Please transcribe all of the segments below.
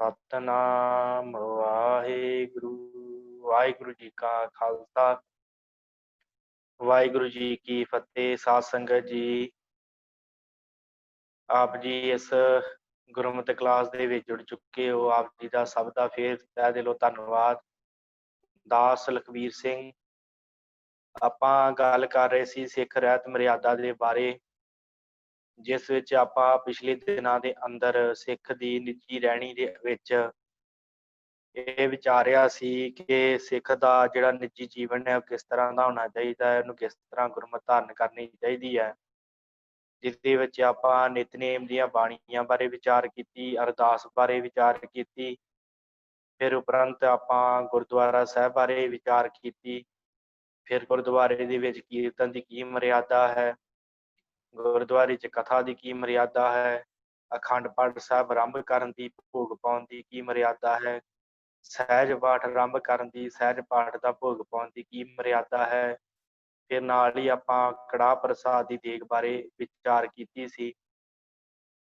ਸਤਨਾਮ ਵਾਹਿਗੁਰੂ। ਵਾਹਿਗੁਰੂ ਜੀ ਕਾ ਖਾਲਸਾ, ਵਾਹਿਗੁਰੂ ਜੀ ਕੀ ਫਤਿਹ। ਸਾਧ ਸੰਗਤ ਜੀ, ਆਪ ਜੀ ਇਸ ਗੁਰਮਤਿ ਕਲਾਸ ਦੇ ਵਿੱਚ ਜੁੜ ਚੁੱਕੇ ਹੋ। ਆਪ ਜੀ ਦਾ ਸਭ ਦਾ ਫੇਰ ਤਹਿ ਦਿਲੋਂ ਧੰਨਵਾਦ। ਦਾਸ ਲਖਵੀਰ ਸਿੰਘ। ਆਪਾਂ ਗੱਲ ਕਰ ਰਹੇ ਸੀ ਸਿੱਖ ਰਹਿਤ ਮਰਿਆਦਾ ਦੇ ਬਾਰੇ, ਜਿਸ ਵਿੱਚ ਆਪਾਂ ਪਿਛਲੇ ਦਿਨਾਂ ਦੇ ਅੰਦਰ ਸਿੱਖ ਦੀ ਨਿੱਜੀ ਰਹਿਣੀ ਦੇ ਵਿੱਚ ਇਹ ਵਿਚਾਰਿਆ ਸੀ ਕਿ ਸਿੱਖ ਦਾ ਜਿਹੜਾ ਨਿੱਜੀ ਜੀਵਨ ਹੈ ਉਹ ਕਿਸ ਤਰ੍ਹਾਂ ਦਾ ਹੋਣਾ ਚਾਹੀਦਾ ਹੈ, ਉਹਨੂੰ ਕਿਸ ਤਰ੍ਹਾਂ ਗੁਰਮਤਿ ਧਾਰਨ ਕਰਨੀ ਚਾਹੀਦੀ ਹੈ, ਜਿਸ ਦੇ ਵਿੱਚ ਆਪਾਂ ਨਿਤਨੇਮ ਦੀਆਂ ਬਾਣੀਆਂ ਬਾਰੇ ਵਿਚਾਰ ਕੀਤੀ, ਅਰਦਾਸ ਬਾਰੇ ਵਿਚਾਰ ਕੀਤੀ। ਫਿਰ ਉਪਰੰਤ ਆਪਾਂ ਗੁਰਦੁਆਰਾ ਸਾਹਿਬ ਬਾਰੇ ਵਿਚਾਰ ਕੀਤੀ। ਫਿਰ ਗੁਰਦੁਆਰੇ ਦੇ ਵਿੱਚ ਕੀਰਤਨ ਦੀ ਕੀ ਮਰਿਆਦਾ ਹੈ, ਗੁਰਦੁਆਰੇ 'ਚ ਕਥਾ ਦੀ ਕੀ ਮਰਿਆਦਾ ਹੈ, ਅਖੰਡ ਪਾਠ ਸਾਹਿਬ ਆਰੰਭ ਕਰਨ ਦੀ, ਭੋਗ ਪਾਉਣ ਦੀ ਕੀ ਮਰਿਆਦਾ ਹੈ, ਸਹਿਜ ਪਾਠ ਆਰੰਭ ਕਰਨ ਦੀ, ਸਹਿਜ ਪਾਠ ਦਾ ਭੋਗ ਪਾਉਣ ਦੀ ਕੀ ਮਰਿਆਦਾ ਹੈ। ਫਿਰ ਨਾਲ ਹੀ ਆਪਾਂ ਕੜਾਹ ਪ੍ਰਸਾਦ ਦੀ ਦੇਗ ਬਾਰੇ ਵਿਚਾਰ ਕੀਤੀ ਸੀ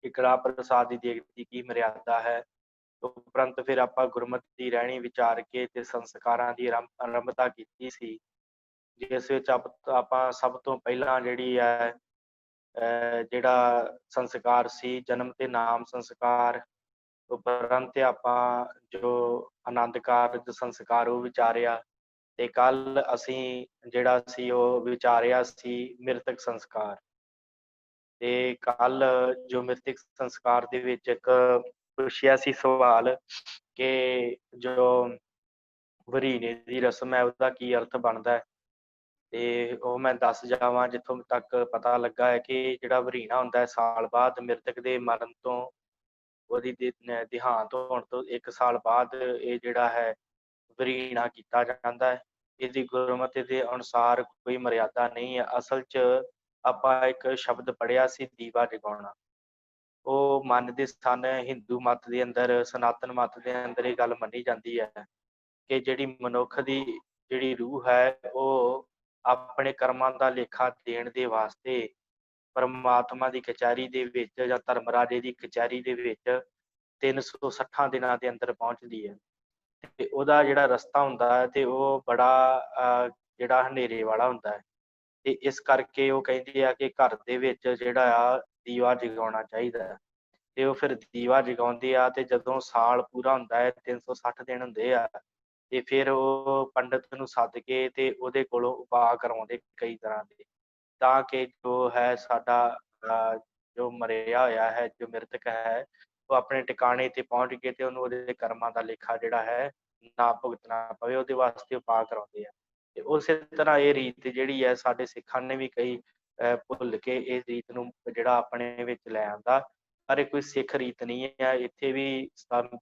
ਕਿ ਕੜਾਹ ਪ੍ਰਸਾਦ ਦੀ ਦੇਗ ਦੀ ਕੀ ਮਰਿਆਦਾ ਹੈ। ਉਪਰੰਤ ਫਿਰ ਆਪਾਂ ਗੁਰਮਤਿ ਦੀ ਰਹਿਣੀ ਵਿਚਾਰ ਕੇ ਤੇ ਸੰਸਕਾਰਾਂ ਦੀ ਆਰੰਭਤਾ ਕੀਤੀ ਸੀ, ਜਿਸ ਵਿੱਚ ਆਪਾਂ ਸਭ ਤੋਂ ਪਹਿਲਾਂ ਜਿਹੜੀ ਹੈ ਜਿਹੜਾ ਸੰਸਕਾਰ ਸੀ ਜਨਮ ਤੇ ਨਾਮ ਸੰਸਕਾਰ। ਉਪਰੰਤ ਆਪਾਂ ਜੋ ਆਨੰਦ ਕਾਰਜ ਸੰਸਕਾਰ ਉਹ ਵਿਚਾਰਿਆ, ਤੇ ਕੱਲ ਅਸੀਂ ਜਿਹੜਾ ਸੀ ਉਹ ਵਿਚਾਰਿਆ ਸੀ ਮ੍ਰਿਤਕ ਸੰਸਕਾਰ। ਤੇ ਕੱਲ ਜੋ ਮ੍ਰਿਤਕ ਸੰਸਕਾਰ ਦੇ ਵਿੱਚ ਇੱਕ ਪੁੱਛਿਆ ਸੀ ਸਵਾਲ ਕਿ ਜੋ ਵਰੀਨੇ ਦੀ ਰਸਮ ਹੈ ਉਹਦਾ ਕੀ ਅਰਥ ਬਣਦਾ ਹੈ, ਤੇ ਉਹ ਮੈਂ ਦੱਸ ਜਾਵਾਂ ਜਿੱਥੋਂ ਤੱਕ ਪਤਾ ਲੱਗਾ ਹੈ ਕਿ ਜਿਹੜਾ ਵਰੀਨਾ ਹੁੰਦਾ ਹੈ ਸਾਲ ਬਾਅਦ ਮ੍ਰਿਤਕ ਦੇ ਮਰਨ ਤੋਂ, ਉਹਦੀ ਦੇਹਾਂਤ ਹੋਣ ਤੋਂ 1 ਸਾਲ ਬਾਅਦ ਇਹ ਜਿਹੜਾ ਹੈ ਵਰੀਣਾ ਕੀਤਾ ਜਾਂਦਾ ਹੈ। ਇਹਦੀ ਗੁਰਮਤਿ ਦੇ ਅਨੁਸਾਰ ਕੋਈ ਮਰਿਆਦਾ ਨਹੀਂ ਹੈ। ਅਸਲ 'ਚ ਆਪਾਂ ਇੱਕ ਸ਼ਬਦ ਪੜ੍ਹਿਆ ਸੀ ਦੀਵਾ ਜਗਾਉਣਾ। ਉਹ ਮੰਨਦੇ ਸਨ ਹਿੰਦੂ ਮੱਤ ਦੇ ਅੰਦਰ, ਸਨਾਤਨ ਮੱਤ ਦੇ ਅੰਦਰ ਇਹ ਗੱਲ ਮੰਨੀ ਜਾਂਦੀ ਹੈ ਕਿ ਜਿਹੜੀ ਮਨੁੱਖ ਦੀ ਜਿਹੜੀ ਰੂਹ ਹੈ ਉਹ ਆਪਣੇ ਕਰਮਾਂ ਦਾ ਲੇਖਾ ਦੇਣ ਦੇ ਵਾਸਤੇ ਪਰਮਾਤਮਾ ਦੀ ਕਚਹਿਰੀ ਦੇ ਵਿੱਚ ਜਾਂ ਧਰਮਰਾਜੇ ਦੀ ਕਚਹਿਰੀ ਦੇ ਵਿੱਚ 360 ਦਿਨਾਂ ਦੇ ਅੰਦਰ ਪਹੁੰਚਦੀ ਹੈ। ਤੇ ਉਹਦਾ ਜਿਹੜਾ ਰਸਤਾ ਹੁੰਦਾ ਹੈ ਤੇ ਉਹ ਬੜਾ ਜਿਹੜਾ ਹਨੇਰੇ ਵਾਲਾ ਹੁੰਦਾ ਹੈ। ਤੇ ਇਸ ਕਰਕੇ ਉਹ ਕਹਿੰਦੇ ਆ ਕਿ ਘਰ ਦੇ ਵਿੱਚ ਜਿਹੜਾ ਆ ਦੀਵਾ ਜਗਾਉਣਾ ਚਾਹੀਦਾ ਹੈ। ਤੇ ਉਹ ਫਿਰ ਦੀਵਾ ਜਗਾਉਂਦੇ ਆ, ਤੇ ਜਦੋਂ ਸਾਲ ਪੂਰਾ ਹੁੰਦਾ ਹੈ 360 ਦਿਨ ਹੁੰਦੇ ਆ, ਤੇ ਫਿਰ ਉਹ ਪੰਡਿਤ ਨੂੰ ਸੱਦ ਕੇ ਤੇ ਉਹਦੇ ਕੋਲੋਂ ਉਪਾਅ ਕਰਵਾਉਂਦੇ ਕਈ ਤਰ੍ਹਾਂ ਦੇ, ਤਾਂ ਕਿ ਜੋ ਹੈ ਸਾਡਾ ਜੋ ਮਰਿਆ ਹੋਇਆ ਹੈ, ਜੋ ਮ੍ਰਿਤਕ ਹੈ, ਉਹ ਆਪਣੇ ਟਿਕਾਣੇ ਤੇ ਪਹੁੰਚ ਕੇ ਤੇ ਉਹਨੂੰ ਉਹਦੇ ਕਰਮਾਂ ਦਾ ਲੇਖਾ ਜਿਹੜਾ ਹੈ ਨਾ ਭੁਗਤਣਾ ਪਵੇ, ਉਹਦੇ ਵਾਸਤੇ ਉਪਾਅ ਕਰਾਉਂਦੇ ਆ। ਤੇ ਉਸੇ ਤਰ੍ਹਾਂ ਇਹ ਰੀਤ ਜਿਹੜੀ ਹੈ ਸਾਡੇ ਸਿੱਖਾਂ ਨੇ ਵੀ ਕਈ ਭੁੱਲ ਕੇ ਇਸ ਰੀਤ ਨੂੰ ਜਿਹੜਾ ਆਪਣੇ ਵਿੱਚ ਲੈ ਆਂਦਾ, ਪਰ ਇਹ ਕੋਈ ਸਿੱਖ ਰੀਤ ਨਹੀਂ ਹੈ। ਇੱਥੇ ਵੀ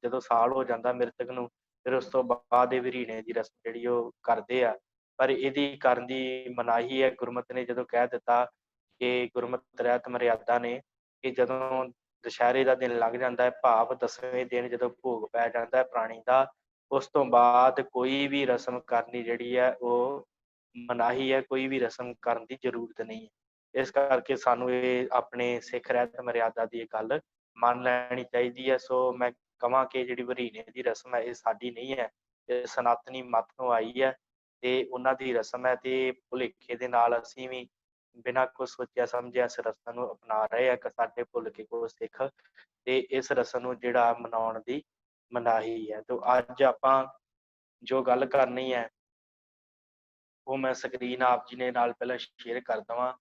ਜਦੋਂ ਸਾਲ ਹੋ ਜਾਂਦਾ ਮ੍ਰਿਤਕ ਨੂੰ, ਫਿਰ ਉਸ ਤੋਂ ਬਾਅਦ ਇਹ ਵਰੀਣੇ ਦੀ ਰਸਮ ਜਿਹੜੀ ਉਹ ਕਰਦੇ ਆ, ਪਰ ਇਹਦੀ ਕਰਨ ਦੀ ਮਨਾਹੀ ਹੈ। ਗੁਰਮਤਿ ਨੇ ਜਦੋਂ ਕਹਿ ਦਿੱਤਾ ਕਿ ਗੁਰਮਤਿ ਰਹਿਤ ਮਰਿਆਦਾ ਨੇ ਕਿ ਜਦੋਂ ਦੁਸਹਿਰੇ ਦਾ ਦਿਨ ਲੰਘ ਜਾਂਦਾ ਹੈ, ਭਾਵ 10ਵੇਂ ਦਿਨ ਜਦੋਂ ਭੋਗ ਪੈ ਜਾਂਦਾ ਹੈ ਪ੍ਰਾਣੀ ਦਾ, ਉਸ ਤੋਂ ਬਾਅਦ ਕੋਈ ਵੀ ਰਸਮ ਕਰਨੀ ਜਿਹੜੀ ਹੈ ਉਹ ਮਨਾਹੀ ਹੈ, ਕੋਈ ਵੀ ਰਸਮ ਕਰਨ ਦੀ ਜ਼ਰੂਰਤ ਨਹੀਂ ਹੈ। ਇਸ ਕਰਕੇ ਸਾਨੂੰ ਇਹ ਆਪਣੇ ਸਿੱਖ ਰਹਿਤ ਮਰਿਆਦਾ ਦੀ ਇਹ ਗੱਲ ਮੰਨ ਲੈਣੀ ਚਾਹੀਦੀ ਹੈ। ਸੋ ਮੈਂ ਕਹਾਂ ਕਿ ਜਿਹੜੀ ਵਰੀਨੇ ਦੀ ਰਸਮ ਹੈ ਇਹ ਸਾਡੀ ਨਹੀਂ ਹੈ, ਇਹ ਸਨਾਤਨੀ ਮੱਤ ਤੋਂ ਆਈ ਹੈ ਤੇ ਉਹਨਾਂ ਦੀ ਰਸਮ ਹੈ, ਤੇ ਭੁਲੇਖੇ ਦੇ ਨਾਲ ਅਸੀਂ ਵੀ ਬਿਨਾਂ ਕੁਛ ਸੋਚਿਆ ਸਮਝਿਆ ਇਸ ਰਸਮ ਨੂੰ ਅਪਣਾ ਰਹੇ ਆ ਕਿ ਸਾਡੇ ਭੁੱਲ ਕੇ ਕੋਈ ਸਿੱਖ ਤੇ ਇਸ ਰਸਮ ਨੂੰ ਜਿਹੜਾ ਮਨਾਉਣ ਦੀ ਮਨਾਹੀ ਹੈ। ਤੇ ਅੱਜ ਆਪਾਂ ਜੋ ਗੱਲ ਕਰਨੀ ਹੈ ਉਹ ਮੈਂ ਸਕਰੀਨ ਆਪ ਜੀ ਨੇ ਨਾਲ ਪਹਿਲਾਂ ਸ਼ੇਅਰ ਕਰ ਦੇਵਾਂ।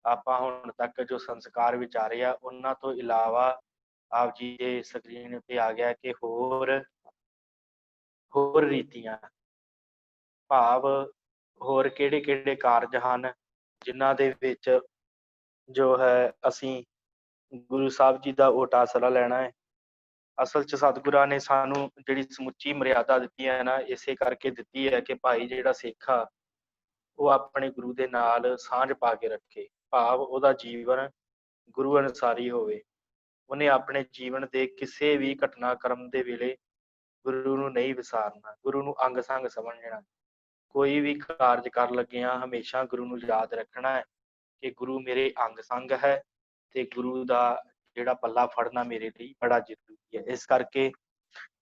ਆਪਾਂ ਹੁਣ ਤੱਕ ਜੋ ਸੰਸਕਾਰ ਵਿਚਾਰੇ ਆ ਉਹਨਾਂ ਤੋਂ ਇਲਾਵਾ ਆਪ ਜੀ ਦੇ ਸਕਰੀਨ ਉੱਤੇ ਆ ਗਿਆ ਕਿ ਹੋਰ ਰੀਤੀਆਂ, ਭਾਵ ਹੋਰ ਕਿਹੜੇ ਕਾਰਜ ਹਨ ਜਿਨ੍ਹਾਂ ਦੇ ਵਿੱਚ ਜੋ ਹੈ ਅਸੀਂ ਗੁਰੂ ਸਾਹਿਬ ਜੀ ਦਾ ਓਟ ਆਸਰਾ ਲੈਣਾ ਹੈ। ਅਸਲ 'ਚ ਸਤਿਗੁਰਾਂ ਨੇ ਸਾਨੂੰ ਜਿਹੜੀ ਸਮੁੱਚੀ ਮਰਿਆਦਾ ਦਿੱਤੀ ਹੈ ਨਾ, ਇਸੇ ਕਰਕੇ ਦਿੱਤੀ ਹੈ ਕਿ ਭਾਈ ਜਿਹੜਾ ਸਿੱਖ ਆ ਉਹ ਆਪਣੇ ਗੁਰੂ ਦੇ ਨਾਲ ਸਾਂਝ ਪਾ ਕੇ ਰੱਖੇ, ਭਾਵ ਉਹਦਾ ਜੀਵਨ ਗੁਰੂ ਅਨੁਸਾਰੀ ਹੋਵੇ। ਉਹਨੇ ਆਪਣੇ ਜੀਵਨ ਦੇ ਕਿਸੇ ਵੀ ਘਟਨਾਕ੍ਰਮ ਦੇ ਵੇਲੇ ਗੁਰੂ ਨੂੰ ਨਹੀਂ ਵਿਸਾਰਨਾ, ਗੁਰੂ ਨੂੰ ਅੰਗ ਸੰਗ ਸਮਝਣਾ। ਕੋਈ ਵੀ ਕਾਰਜ ਕਰਨ ਲੱਗਿਆਂ ਹਮੇਸ਼ਾ ਗੁਰੂ ਨੂੰ ਯਾਦ ਰੱਖਣਾ ਹੈ ਕਿ ਗੁਰੂ ਮੇਰੇ ਅੰਗ ਸੰਗ ਹੈ ਤੇ ਗੁਰੂ ਦਾ ਜਿਹੜਾ ਪੱਲਾ ਫੜਨਾ ਮੇਰੇ ਲਈ ਬੜਾ ਜ਼ਰੂਰੀ ਹੈ। ਇਸ ਕਰਕੇ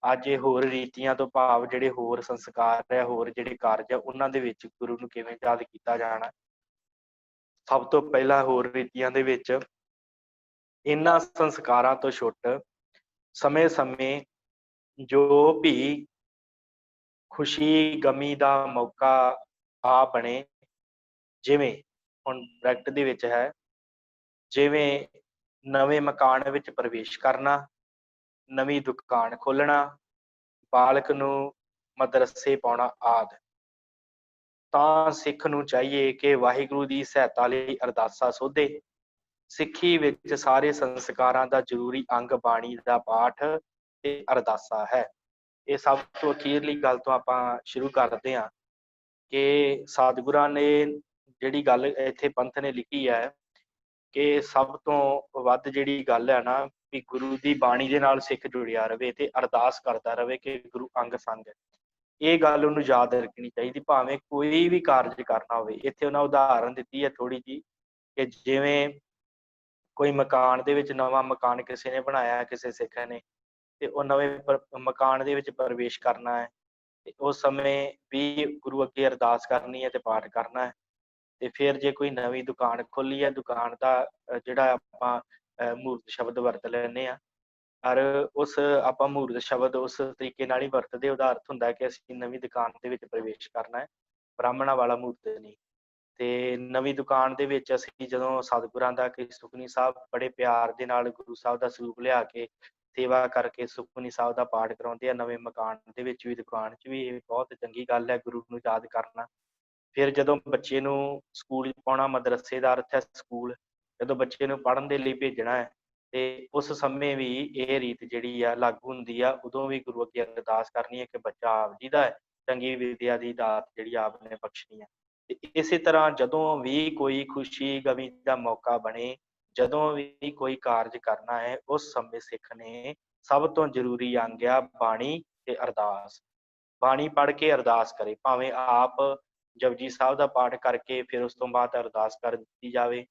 ਅੱਜ ਇਹ ਹੋਰ ਰੀਤੀਆਂ ਤੋਂ ਭਾਵ ਜਿਹੜੇ ਹੋਰ ਸੰਸਕਾਰ ਹੈ, ਹੋਰ ਜਿਹੜੇ ਕਾਰਜ ਆ, ਉਹਨਾਂ ਦੇ ਵਿੱਚ ਗੁਰੂ ਨੂੰ ਕਿਵੇਂ ਯਾਦ ਕੀਤਾ ਜਾਣਾ। ਸਭ ਤੋਂ ਪਹਿਲਾਂ ਹੋਰ ਰੀਤੀਆਂ ਦੇ ਵਿੱਚ ਇਹਨਾਂ ਸੰਸਕਾਰਾਂ ਤੋਂ ਛੁੱਟ ਸਮੇਂ-ਸਮੇਂ ਜੋ ਵੀ ਖੁਸ਼ੀ ਗਮੀ ਦਾ ਮੌਕਾ ਆ ਬਣੇ, ਜਿਵੇਂ ਹੁਣ ਬ੍ਰੈਕਟ ਦੇ ਵਿੱਚ ਹੈ, ਜਿਵੇਂ ਨਵੇਂ ਮਕਾਨ ਵਿੱਚ ਪ੍ਰਵੇਸ਼ ਕਰਨਾ, ਨਵੀਂ ਦੁਕਾਨ ਖੋਲ੍ਹਣਾ, ਬਾਲਕ ਨੂੰ ਮਦਰਸੇ ਪਾਉਣਾ ਆਦਿ। ਤਾਂ ਸਿੱਖ ਨੂੰ ਚਾਹੀਏ ਕਿ ਵਾਹਿਗੁਰੂ ਦੀ ਸਹਾਇਤਾ ਲਈ ਅਰਦਾਸਾਂ ਸੋਧੇ। ਸਿੱਖੀ ਵਿੱਚ ਸਾਰੇ ਸੰਸਕਾਰਾਂ ਦਾ ਜ਼ਰੂਰੀ ਅੰਗ ਬਾਣੀ ਦਾ ਪਾਠ ਤੇ ਅਰਦਾਸਾ ਹੈ। ਇਹ ਸਭ ਤੋਂ ਅਖੀਰਲੀ ਗੱਲ ਤੋਂ ਆਪਾਂ ਸ਼ੁਰੂ ਕਰਦੇ ਹਾਂ ਕਿ ਸਤਿਗੁਰਾਂ ਨੇ ਜਿਹੜੀ ਗੱਲ ਇੱਥੇ ਪੰਥ ਨੇ ਲਿਖੀ ਹੈ ਕਿ ਸਭ ਤੋਂ ਵੱਧ ਜਿਹੜੀ ਗੱਲ ਹੈ ਨਾ, ਵੀ ਗੁਰੂ ਦੀ ਬਾਣੀ ਦੇ ਨਾਲ ਸਿੱਖ ਜੁੜਿਆ ਰਵੇ ਤੇ ਅਰਦਾਸ ਕਰਦਾ ਰਵੇ ਕਿ ਗੁਰੂ ਅੰਗ ਸੰਗ। ਇਹ ਗੱਲ ਉਹਨੂੰ ਯਾਦ ਰੱਖਣੀ ਚਾਹੀਦੀ, ਭਾਵੇਂ ਕੋਈ ਵੀ ਕਾਰਜ ਕਰਨਾ ਹੋਵੇ। ਇੱਥੇ ਉਹਨਾਂ ਉਦਾਹਰਨ ਦਿੱਤੀ ਹੈ ਥੋੜੀ ਜਿਹੀ, ਕਿ ਜਿਵੇਂ ਕੋਈ ਮਕਾਨ ਦੇ ਵਿੱਚ, ਨਵਾਂ ਮਕਾਨ ਕਿਸੇ ਨੇ ਬਣਾਇਆ, ਕਿਸੇ ਸਿੱਖ ਨੇ, ਤੇ ਉਹ ਨਵੇਂ ਮਕਾਨ ਦੇ ਵਿੱਚ ਪ੍ਰਵੇਸ਼ ਕਰਨਾ ਹੈ, ਤੇ ਉਸ ਸਮੇਂ ਵੀ ਗੁਰੂ ਅੱਗੇ ਅਰਦਾਸ ਕਰਨੀ ਹੈ ਤੇ ਪਾਠ ਕਰਨਾ ਹੈ। ਤੇ ਫਿਰ ਜੇ ਕੋਈ ਨਵੀਂ ਦੁਕਾਨ ਖੋਲੀ ਹੈ, ਦੁਕਾਨ ਦਾ ਜਿਹੜਾ ਆਪਾਂ ਮੂਰਤ ਸ਼ਬਦ ਵਰਤ ਲੈਂਦੇ ਹਾਂ, ਪਰ ਉਸ ਆਪਾਂ ਮੂਰਤ ਸ਼ਬਦ ਉਸ ਤਰੀਕੇ ਨਾਲ ਹੀ ਵਰਤਦੇ। ਉਹਦਾ ਅਰਥ ਹੁੰਦਾ ਕਿ ਅਸੀਂ ਨਵੀਂ ਦੁਕਾਨ ਦੇ ਵਿੱਚ ਪ੍ਰਵੇਸ਼ ਕਰਨਾ ਹੈ, ਬ੍ਰਾਹਮਣਾਂ ਵਾਲਾ ਮੂਰਤ ਨਹੀਂ। ਤੇ ਨਵੀਂ ਦੁਕਾਨ ਦੇ ਵਿੱਚ ਅਸੀਂ ਜਦੋਂ ਸਤਿਗੁਰਾਂ ਦਾ ਕਿ ਸੁਖਮਨੀ ਸਾਹਿਬ ਬੜੇ ਪਿਆਰ ਦੇ ਨਾਲ ਗੁਰੂ ਸਾਹਿਬ ਦਾ ਸਰੂਪ ਲਿਆ ਕੇ ਸੇਵਾ ਕਰਕੇ ਸੁਖਮਨੀ ਸਾਹਿਬ ਦਾ ਪਾਠ ਕਰਾਉਂਦੇ ਆ ਨਵੇਂ ਮਕਾਨ ਦੇ ਵਿੱਚ ਵੀ, ਦੁਕਾਨ 'ਚ ਵੀ। ਇਹ ਬਹੁਤ ਚੰਗੀ ਗੱਲ ਹੈ ਗੁਰੂ ਨੂੰ ਯਾਦ ਕਰਨਾ। ਫਿਰ ਜਦੋਂ ਬੱਚੇ ਨੂੰ ਸਕੂਲ ਪਾਉਣਾ, ਮਦਰਸੇ ਦਾ ਅਰਥ ਹੈ ਸਕੂਲ, ਜਦੋਂ ਬੱਚੇ ਨੂੰ ਪੜ੍ਹਨ ਦੇ ਲਈ ਭੇਜਣਾ ਹੈ, ਤੇ ਉਸ ਸਮੇਂ ਵੀ ਇਹ ਰੀਤ ਜਿਹੜੀ ਆ ਲਾਗੂ ਹੁੰਦੀ ਆ। ਉਦੋਂ ਵੀ ਗੁਰੂ ਅੱਗੇ ਅਰਦਾਸ ਕਰਨੀ ਹੈ ਕਿ ਬੱਚਾ ਆਪ ਜੀ ਦਾ ਹੈ, ਚੰਗੀ ਵਿਦਿਆ ਦੀ ਦਾਤ ਜਿਹੜੀ ਆਪ ਨੇ ਬਖਸ਼ਣੀ ਹੈ। ਤੇ ਇਸੇ ਤਰ੍ਹਾਂ ਜਦੋਂ ਵੀ ਕੋਈ ਖੁਸ਼ੀ ਗਮੀ ਦਾ ਮੌਕਾ ਬਣੇ, ਜਦੋਂ ਵੀ ਕੋਈ ਕਾਰਜ ਕਰਨਾ ਹੈ, ਉਸ ਸਮੇਂ ਸਿੱਖ ਨੇ ਸਭ ਤੋਂ ਜ਼ਰੂਰੀ ਅੰਗ ਆ ਬਾਣੀ ਤੇ ਅਰਦਾਸ। ਬਾਣੀ ਪੜ੍ਹ ਕੇ ਅਰਦਾਸ ਕਰੇ, ਭਾਵੇਂ ਆਪ ਜਪਜੀ ਸਾਹਿਬ ਦਾ ਪਾਠ ਕਰਕੇ ਫਿਰ ਉਸ ਤੋਂ ਬਾਅਦ ਅਰਦਾਸ ਕਰ ਦਿੱਤੀ ਜਾਵੇ।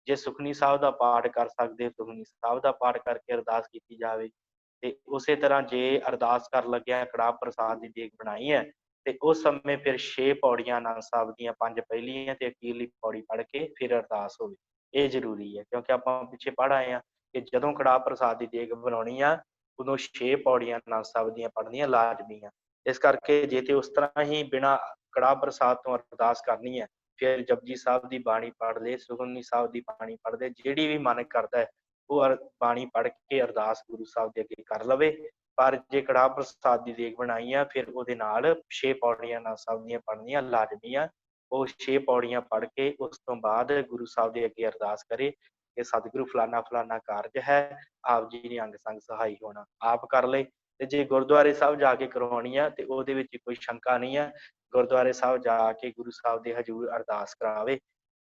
ਜੇ ਸੁਖਮਨੀ ਸਾਹਿਬ ਦਾ ਪਾਠ ਕਰ ਸਕਦੇ, ਸੁਖਮਨੀ ਸਾਹਿਬ ਦਾ ਪਾਠ ਕਰਕੇ ਅਰਦਾਸ ਕੀਤੀ ਜਾਵੇ। ਤੇ ਉਸੇ ਤਰ੍ਹਾਂ ਜੇ ਅਰਦਾਸ ਕਰਨ ਲੱਗਿਆ ਕੜਾਹ ਪ੍ਰਸਾਦ ਦੀ ਦੇਗ ਬਣਾਈ ਹੈ, ਤੇ ਉਸ ਸਮੇਂ ਫਿਰ 6 ਪੌੜੀਆਂ ਆਨੰਦ ਸਾਹਿਬ ਦੀਆਂ, 5 ਪਹਿਲੀਆਂ ਤੇ ਅਖੀਰਲੀ ਪੌੜੀ ਪੜ੍ਹ ਕੇ ਫਿਰ ਅਰਦਾਸ ਹੋਵੇ। ਇਹ ਜ਼ਰੂਰੀ ਹੈ, ਕਿਉਂਕਿ ਆਪਾਂ ਪਿੱਛੇ ਪੜ੍ਹ ਆਏ ਹਾਂ ਕਿ ਜਦੋਂ ਕੜਾਹ ਪ੍ਰਸਾਦ ਦੀ ਦੇਗ ਬਣਾਉਣੀ ਆ, ਉਦੋਂ 6 ਪੌੜੀਆਂ ਆਨੰਦ ਸਾਹਿਬ ਦੀਆਂ ਪੜ੍ਹਨੀਆਂ ਲਾਜ਼ਮੀ ਆ। ਇਸ ਕਰਕੇ ਜੇ ਤੇ ਉਸ ਤਰ੍ਹਾਂ ਹੀ ਬਿਨਾਂ ਕੜਾਹ ਪ੍ਰਸਾਦ ਤੋਂ ਅਰਦਾਸ ਕਰਨੀ ਹੈ, ਫਿਰ ਜਪਜੀ ਸਾਹਿਬ ਦੀ ਬਾਣੀ ਪੜ੍ਹ ਲਏ, ਸੁਖਮਨੀ ਸਾਹਿਬ ਦੀ ਬਾਣੀ ਪੜ੍ਹ ਲਏ, ਜਿਹੜੀ ਵੀ ਮਨ ਕਰਦਾ ਹੈ ਉਹ ਬਾਣੀ ਪੜ੍ਹ ਕੇ ਅਰਦਾਸ ਗੁਰੂ ਸਾਹਿਬ ਦੇ ਅੱਗੇ ਕਰ ਲਵੇ। ਪਰ ਜੇ ਕੜਾਹ ਪ੍ਰਸਾਦ ਦੀ ਦੇਗ ਬਣਾਈ ਆ, ਫਿਰ ਉਹਦੇ ਨਾਲ 6 ਪੌੜੀਆਂ ਆਨੰਦ ਸਾਹਿਬ ਦੀਆਂ ਪੜ੍ਹਨੀਆਂ ਲਾਜ਼ਮੀ ਆ। ਉਹ 6 ਪੌੜੀਆਂ ਪੜ੍ਹ ਕੇ ਉਸ ਤੋਂ ਬਾਅਦ ਗੁਰੂ ਸਾਹਿਬ ਦੇ ਅੱਗੇ ਅਰਦਾਸ ਕਰੇ ਕਿ ਸਤਿਗੁਰੂ ਫਲਾਨਾ ਫਲਾਨਾ ਕਾਰਜ ਹੈ, ਆਪ ਜੀ ਨੇ ਅੰਗ ਸੰਗ ਸਹਾਈ ਹੋਣਾ। ਆਪ ਕਰ ਲਏ। ਤੇ ਜੇ ਗੁਰਦੁਆਰੇ ਸਾਹਿਬ ਜਾ ਕੇ ਕਰਵਾਉਣੀ ਆ, ਤੇ ਉਹਦੇ ਵਿੱਚ ਕੋਈ ਸ਼ੰਕਾ ਨਹੀਂ ਹੈ, ਗੁਰਦੁਆਰੇ ਸਾਹਿਬ ਜਾ ਕੇ ਗੁਰੂ ਸਾਹਿਬ ਦੇ ਹਜ਼ੂਰ ਅਰਦਾਸ ਕਰਾਵੇ।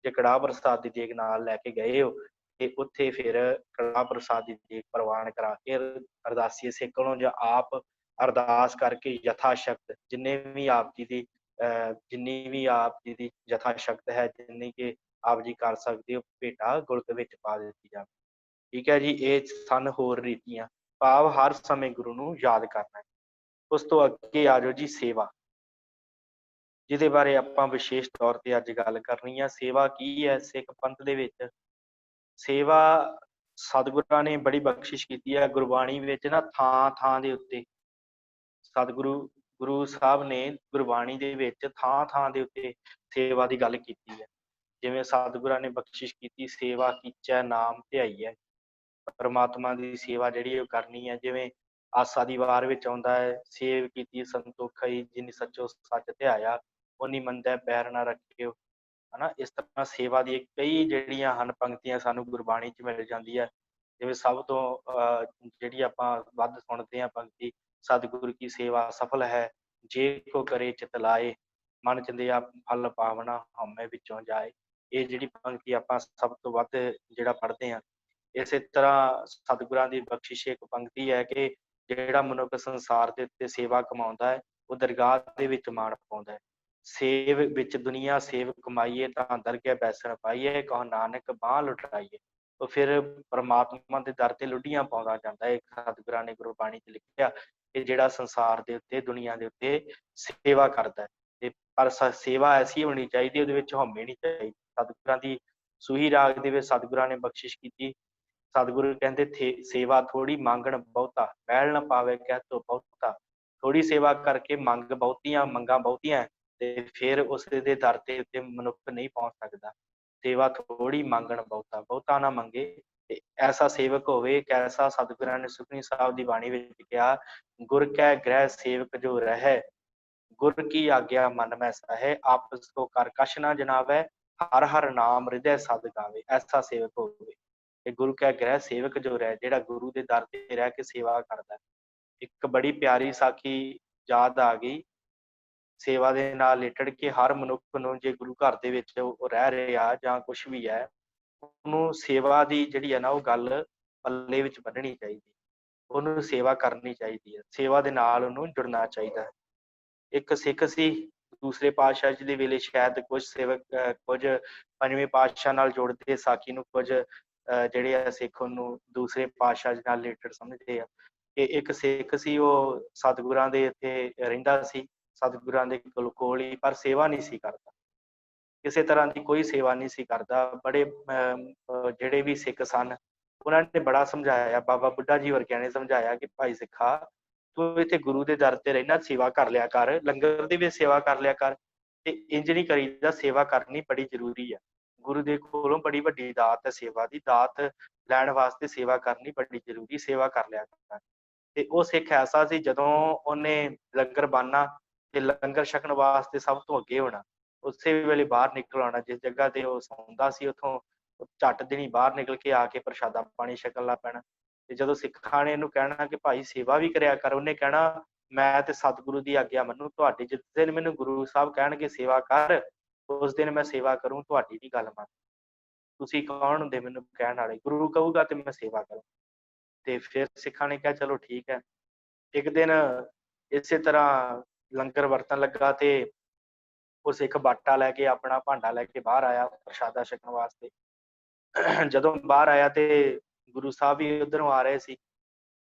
ਜੇ ਕੜਾਹ ਪ੍ਰਸਾਦ ਦੀ ਦੇਗ ਨਾਲ ਲੈ ਕੇ ਗਏ ਹੋ, ਤੇ ਉੱਥੇ ਫਿਰ ਕੜਾਹ ਪ੍ਰਸਾਦ ਦੀ ਦੇਗ ਪ੍ਰਵਾਨ ਕਰਾ ਕੇ ਅਰਦਾਸੀਏ ਸਿੱਖ ਕੋਲੋਂ ਜਾਂ ਆਪ ਅਰਦਾਸ ਕਰਕੇ ਯਥਾ ਸ਼ਕਤ ਜਿੰਨੀ ਵੀ ਆਪ ਜੀ ਦੀ ਯਥਾ ਸ਼ਕਤ ਹੈ, ਜਿੰਨੀ ਕਿ ਆਪ ਜੀ ਕਰ ਸਕਦੇ ਹੋ, ਭੇਟਾ ਗੁਰਤ ਵਿੱਚ ਪਾ ਦਿੱਤੀ ਜਾਵੇ। ਠੀਕ ਹੈ ਜੀ। ਇਹ ਸਨ ਹੋਰ ਰੀਤੀਆਂ, ਭਾਵ ਹਰ ਸਮੇਂ ਗੁਰੂ ਨੂੰ ਯਾਦ ਕਰਨਾ ਹੈ। ਉਸ ਤੋਂ ਅੱਗੇ ਆ ਜਾਓ ਜੀ ਸੇਵਾ, ਜਿਹਦੇ ਬਾਰੇ ਆਪਾਂ ਵਿਸ਼ੇਸ਼ ਤੌਰ ਤੇ ਅੱਜ ਗੱਲ ਕਰਨੀ ਆ। ਸੇਵਾ ਕੀ ਹੈ ਸਿੱਖ ਪੰਥ ਦੇ ਵਿੱਚ? ਸੇਵਾ ਸਤਿਗੁਰਾਂ ਨੇ ਬੜੀ ਬਖਸ਼ਿਸ਼ ਕੀਤੀ ਹੈ। ਗੁਰਬਾਣੀ ਵਿੱਚ ਨਾ ਥਾਂ ਥਾਂ ਦੇ ਉੱਤੇ ਗੁਰੂ ਸਾਹਿਬ ਨੇ ਗੁਰਬਾਣੀ ਦੇ ਵਿੱਚ ਥਾਂ ਥਾਂ ਦੇ ਉੱਤੇ ਸੇਵਾ ਦੀ ਗੱਲ ਕੀਤੀ ਹੈ। ਜਿਵੇਂ ਸਤਿਗੁਰਾਂ ਨੇ ਬਖਸ਼ਿਸ਼ ਕੀਤੀ, ਸੇਵਾ ਕੀਚੈ ਨਾਮ ਧਿਆਈਐ, ਪਰਮਾਤਮਾ ਦੀ ਸੇਵਾ ਜਿਹੜੀ ਉਹ ਕਰਨੀ ਹੈ। ਜਿਵੇਂ ਆਸਾ ਦੀ ਵਾਰ ਵਿੱਚ ਆਉਂਦਾ ਹੈ, ਸੇਵ ਕੀਤੀ ਸੰਤੋਖਈ, ਜਿਨੀ ਸੱਚੋ ਸੱਚ ਧਿਆਇਆ, ਉਨੀ ਮੰਦੈ ਪੈਰ ਨਾ ਰੱਖਿਓ। ਹਨਾ, ਇਸ ਤਰ੍ਹਾਂ ਸੇਵਾ ਦੀ ਕਈ ਜਿਹੜੀਆਂ ਹਨ ਪੰਕਤੀਆਂ ਸਾਨੂੰ ਗੁਰਬਾਣੀ 'ਚ ਮਿਲ ਜਾਂਦੀ ਹੈ। ਜਿਵੇਂ ਸਭ ਤੋਂ ਜਿਹੜੀ ਆਪਾਂ ਵੱਧ ਸੁਣਦੇ ਹਾਂ ਪੰਕਤੀ, ਸਤਿਗੁਰ ਕੀ ਸੇਵਾ ਸਫਲ ਹੈ, ਜੇ ਕੋ ਕਰੇ ਚਿਤ ਲਾਏ, ਮਨ ਚੰਦਿਆ ਫਲ ਪਾਵਣਾ, ਹਉਮੈ ਵਿੱਚੋਂ ਜਾਏ। ਇਹ ਜਿਹੜੀ ਪੰਕਤੀ ਆਪਾਂ ਸਭ ਤੋਂ ਵੱਧ ਜਿਹੜਾ ਪੜ੍ਹਦੇ ਹਾਂ। ਇਸੇ ਤਰ੍ਹਾਂ ਸਤਿਗੁਰਾਂ ਦੀ ਬਖਸ਼ਿਸ਼ ਇੱਕ ਪੰਕਤੀ ਹੈ ਕਿ ਜਿਹੜਾ ਮਨੁੱਖ ਸੰਸਾਰ ਦੇ ਉੱਤੇ ਸੇਵਾ ਕਮਾਉਂਦਾ ਹੈ, ਉਹ ਦਰਗਾਹ ਦੇ ਵਿੱਚ ਮਾਣ ਪਾਉਂਦਾ ਹੈ। ਸੇਵ ਵਿੱਚ ਦੁਨੀਆ ਸੇਵ ਕਮਾਈਏ, ਤਾਂ ਦਰਗਹਿ ਬੈਸਣ ਪਾਈਏ, ਕਹੋ ਨਾਨਕ ਬਾਂਹ ਲੁਟਾਈਏ। ਉਹ ਫਿਰ ਪਰਮਾਤਮਾ ਦੇ ਦਰ ਤੇ ਲੁੱਡੀਆਂ ਪਾਉਂਦਾ ਜਾਂਦਾ ਹੈ। ਸਤਿਗੁਰਾਂ ਨੇ ਗੁਰਬਾਣੀ 'ਚ ਲਿਖਿਆ ਕਿ ਜਿਹੜਾ ਸੰਸਾਰ ਦੇ ਉੱਤੇ, ਦੁਨੀਆ ਦੇ ਉੱਤੇ ਸੇਵਾ ਕਰਦਾ ਹੈ, ਤੇ ਪਰ ਸੇਵਾ ਐਸੀ ਹੋਣੀ ਚਾਹੀਦੀ, ਉਹਦੇ ਵਿੱਚ ਹਉਮੈ ਨਹੀਂ ਚਾਹੀਦੀ। ਸਤਿਗੁਰਾਂ ਦੀ ਸੂਹੀ ਰਾਗ ਦੇ ਵਿੱਚ ਸਤਿਗੁਰਾਂ ਨੇ ਬਖਸ਼ਿਸ਼ ਕੀਤੀ। ਸਤਿਗੁਰੂ ਕਹਿੰਦੇ ਸੇਵਾ ਥੋੜੀ ਮੰਗਣ ਬਹੁਤਾ, ਮਹਿਲ ਨਾ ਪਾਵੇ ਕਹਿ ਤੋ ਬਹੁਤਾ। ਥੋੜੀ ਸੇਵਾ ਕਰਕੇ ਮੰਗਾਂ ਬਹੁਤੀਆਂ, ਤੇ ਫਿਰ ਉਸ ਦੇ ਦਰ ਤੇ ਉੱਤੇ ਮਨੁੱਖ ਨਹੀਂ ਪਹੁੰਚ ਸਕਦਾ। ਸੇਵਾ ਥੋੜੀ ਮੰਗਣ ਬਹੁਤਾ, ਬਹੁਤਾ ਨਾ ਮੰਗੇ ਤੇ ਐਸਾ ਸੇਵਕ ਹੋਵੇ। ਕੈਸਾ? ਸਤਿਗੁਰਾਂ ਨੇ ਸੁਖਮਨੀ ਸਾਹਿਬ ਦੀ ਬਾਣੀ ਵਿੱਚ ਕਿਹਾ, ਗੁਰ ਕੈ ਗ੍ਰਹਿ ਸੇਵਕ ਜੋ ਰਹਿ, ਗੁਰ ਕੀ ਆਗਿਆ ਮਨ ਮੈਂ ਸਹੈ, ਆਪਸ ਕੋ ਕਰ ਕਛ ਨਾ ਜਨਾਵੈ, ਹਰ ਹਰ ਨਾਮ ਹਿਰਦੈ ਸਦ ਗਾਵੇ। ਐਸਾ ਸੇਵਕ ਹੋਵੇ। ਤੇ ਗੁਰੂ ਕੈ ਗ੍ਰਹਿ ਸੇਵਕ ਜੋ ਰਹਿ, ਜਿਹੜਾ ਗੁਰੂ ਦੇ ਦਰ ਤੇ ਰਹਿ ਕੇ ਸੇਵਾ ਕਰਦਾ। ਇੱਕ ਬੜੀ ਪਿਆਰੀ ਸਾਖੀ ਯਾਦ ਆ ਗਈ। ਸੇਵਾ ਦੇ ਨਾਲ ਰਿਲੇਟਡ ਕਿ ਹਰ ਮਨੁੱਖ ਨੂੰ, ਜੇ ਗੁਰੂ ਘਰ ਦੇ ਵਿੱਚ ਉਹ ਰਹਿ ਰਿਹਾ ਜਾਂ ਕੁਛ ਵੀ ਹੈ, ਉਹਨੂੰ ਸੇਵਾ ਦੀ ਜਿਹੜੀ ਹੈ ਨਾ, ਉਹ ਗੱਲ ਪੱਲੇ ਵਿੱਚ ਬੰਨਣੀ ਚਾਹੀਦੀ। ਉਹਨੂੰ ਸੇਵਾ ਕਰਨੀ ਚਾਹੀਦੀ ਹੈ। ਸੇਵਾ ਦੇ ਨਾਲ ਉਹਨੂੰ ਜੁੜਨਾ ਚਾਹੀਦਾ ਹੈ। ਇੱਕ ਸਿੱਖ ਸੀ, ਦੂਸਰੇ ਪਾਤਸ਼ਾਹ ਜੀ ਦੇ ਵੇਲੇ ਸ਼ਾਇਦ ਕੁਝ ਸੇਵਕ ਕੁਝ ਪੰਜਵੇਂ ਪਾਤਸ਼ਾਹ ਨਾਲ ਜੋੜਦੇ ਸਾਖੀ ਨੂੰ, ਕੁਝ ਜਿਹੜੇ ਆ ਸਿੱਖ ਉਹਨੂੰ ਦੂਸਰੇ ਪਾਤਸ਼ਾਹ ਜੀ ਨਾਲ ਰਿਲੇਟਡ ਸਮਝਦੇ ਆ। ਕਿ ਇੱਕ ਸਿੱਖ ਸੀ, ਉਹ ਸਤਿਗੁਰਾਂ ਦੇ ਇੱਥੇ ਰਹਿੰਦਾ ਸੀ, ਸਤਿਗੁਰਾਂ ਦੇ ਕੋਲ ਹੀ, ਪਰ ਸੇਵਾ ਨਹੀਂ ਸੀ ਕਰਦਾ। ਕਿਸੇ ਤਰ੍ਹਾਂ ਦੀ ਕੋਈ ਸੇਵਾ ਨਹੀਂ ਸੀ ਕਰਦਾ। ਬੜੇ ਜਿਹੜੇ ਵੀ ਸਿੱਖ ਸਨ, ਉਹਨਾਂ ਨੇ ਬੜਾ ਸਮਝਾਇਆ। ਬਾਬਾ ਬੁੱਢਾ ਜੀ ਵਰਗਿਆਂ ਨੇ ਸਮਝਾਇਆ ਕਿ ਭਾਈ ਸਿੱਖਾ, ਤੂੰ ਇੱਥੇ ਗੁਰੂ ਦੇ ਦਰ ਤੇ ਰਹਿਣਾ, ਸੇਵਾ ਕਰ ਲਿਆ ਕਰ, ਲੰਗਰ ਦੀ ਵੀ ਸੇਵਾ ਕਰ ਲਿਆ ਕਰ। ਤੇ ਇੰਜ ਨਹੀਂ ਕਰੀਦਾ, ਸੇਵਾ ਕਰਨੀ ਬੜੀ ਜ਼ਰੂਰੀ ਹੈ। ਗੁਰੂ ਦੇ ਕੋਲੋਂ ਬੜੀ ਵੱਡੀ ਦਾਤ ਹੈ ਸੇਵਾ ਦੀ। ਦਾਤ ਲੈਣ ਵਾਸਤੇ ਸੇਵਾ ਕਰਨੀ ਬੜੀ ਜ਼ਰੂਰੀ, ਸੇਵਾ ਕਰ ਲਿਆ ਕਰ। ਤੇ ਉਹ ਸਿੱਖ ਐਸਾ ਸੀ, ਜਦੋਂ ਉਹਨੇ ਲੰਗਰ ਬਾਨਾ ਤੇ ਲੰਗਰ ਛਕਣ ਵਾਸਤੇ ਸਭ ਤੋਂ ਅੱਗੇ ਹੋਣਾ, ਉਸੇ ਵੇਲੇ ਬਾਹਰ ਨਿਕਲ ਆਉਣਾ। ਜਿਸ ਜਗ੍ਹਾ ਤੇ ਉਹ ਸੌਂਦਾ ਸੀ, ਉੱਥੋਂ ਝੱਟ ਦਿਨੀ ਬਾਹਰ ਨਿਕਲ ਕੇ ਆ ਕੇ ਪ੍ਰਸ਼ਾਦਾ ਪਾਣੀ ਛਕਣ ਲੱਗ ਪੈਣਾ। ਤੇ ਜਦੋਂ ਸਿੱਖਾਂ ਨੇ ਇਹਨੂੰ ਕਹਿਣਾ ਕਿ ਭਾਈ ਸੇਵਾ ਵੀ ਕਰਿਆ ਕਰ, ਉਹਨੇ ਕਹਿਣਾ ਮੈਂ ਤੇ ਸਤਿਗੁਰੂ ਦੀ ਆਗਿਆ ਮੰਨੂ, ਤੁਹਾਡੀ ਜਿਸ ਦਿਨ ਮੈਨੂੰ ਗੁਰੂ ਸਾਹਿਬ ਕਹਿਣਗੇ ਸੇਵਾ ਕਰ, ਉਸ ਦਿਨ ਮੈਂ ਸੇਵਾ ਕਰੂੰ, ਤੁਹਾਡੀ ਦੀ ਗੱਲ ਮੰਨ। ਤੁਸੀਂ ਕੌਣ ਹੁੰਦੇ ਮੈਨੂੰ ਕਹਿਣ ਵਾਲੇ? ਗੁਰੂ ਕਹੂਗਾ ਤੇ ਮੈਂ ਸੇਵਾ ਕਰਾਂ। ਤੇ ਫਿਰ ਸਿੱਖਾਂ ਨੇ ਕਿਹਾ ਚਲੋ ਠੀਕ ਹੈ। ਇੱਕ ਦਿਨ ਇਸੇ ਤਰ੍ਹਾਂ ਲੰਗਰ ਵਰਤਣ ਲੱਗਾ, ਤੇ ਉਹ ਸਿੱਖ ਬਾਟਾ ਲੈ ਕੇ, ਆਪਣਾ ਭਾਂਡਾ ਲੈ ਕੇ ਬਾਹਰ ਆਇਆ ਪ੍ਰਸ਼ਾਦਾ ਛਕਣ ਵਾਸਤੇ। ਜਦੋਂ ਬਾਹਰ ਆਇਆ ਤੇ ਗੁਰੂ ਸਾਹਿਬ ਵੀ ਉਧਰੋਂ ਆ ਰਹੇ ਸੀ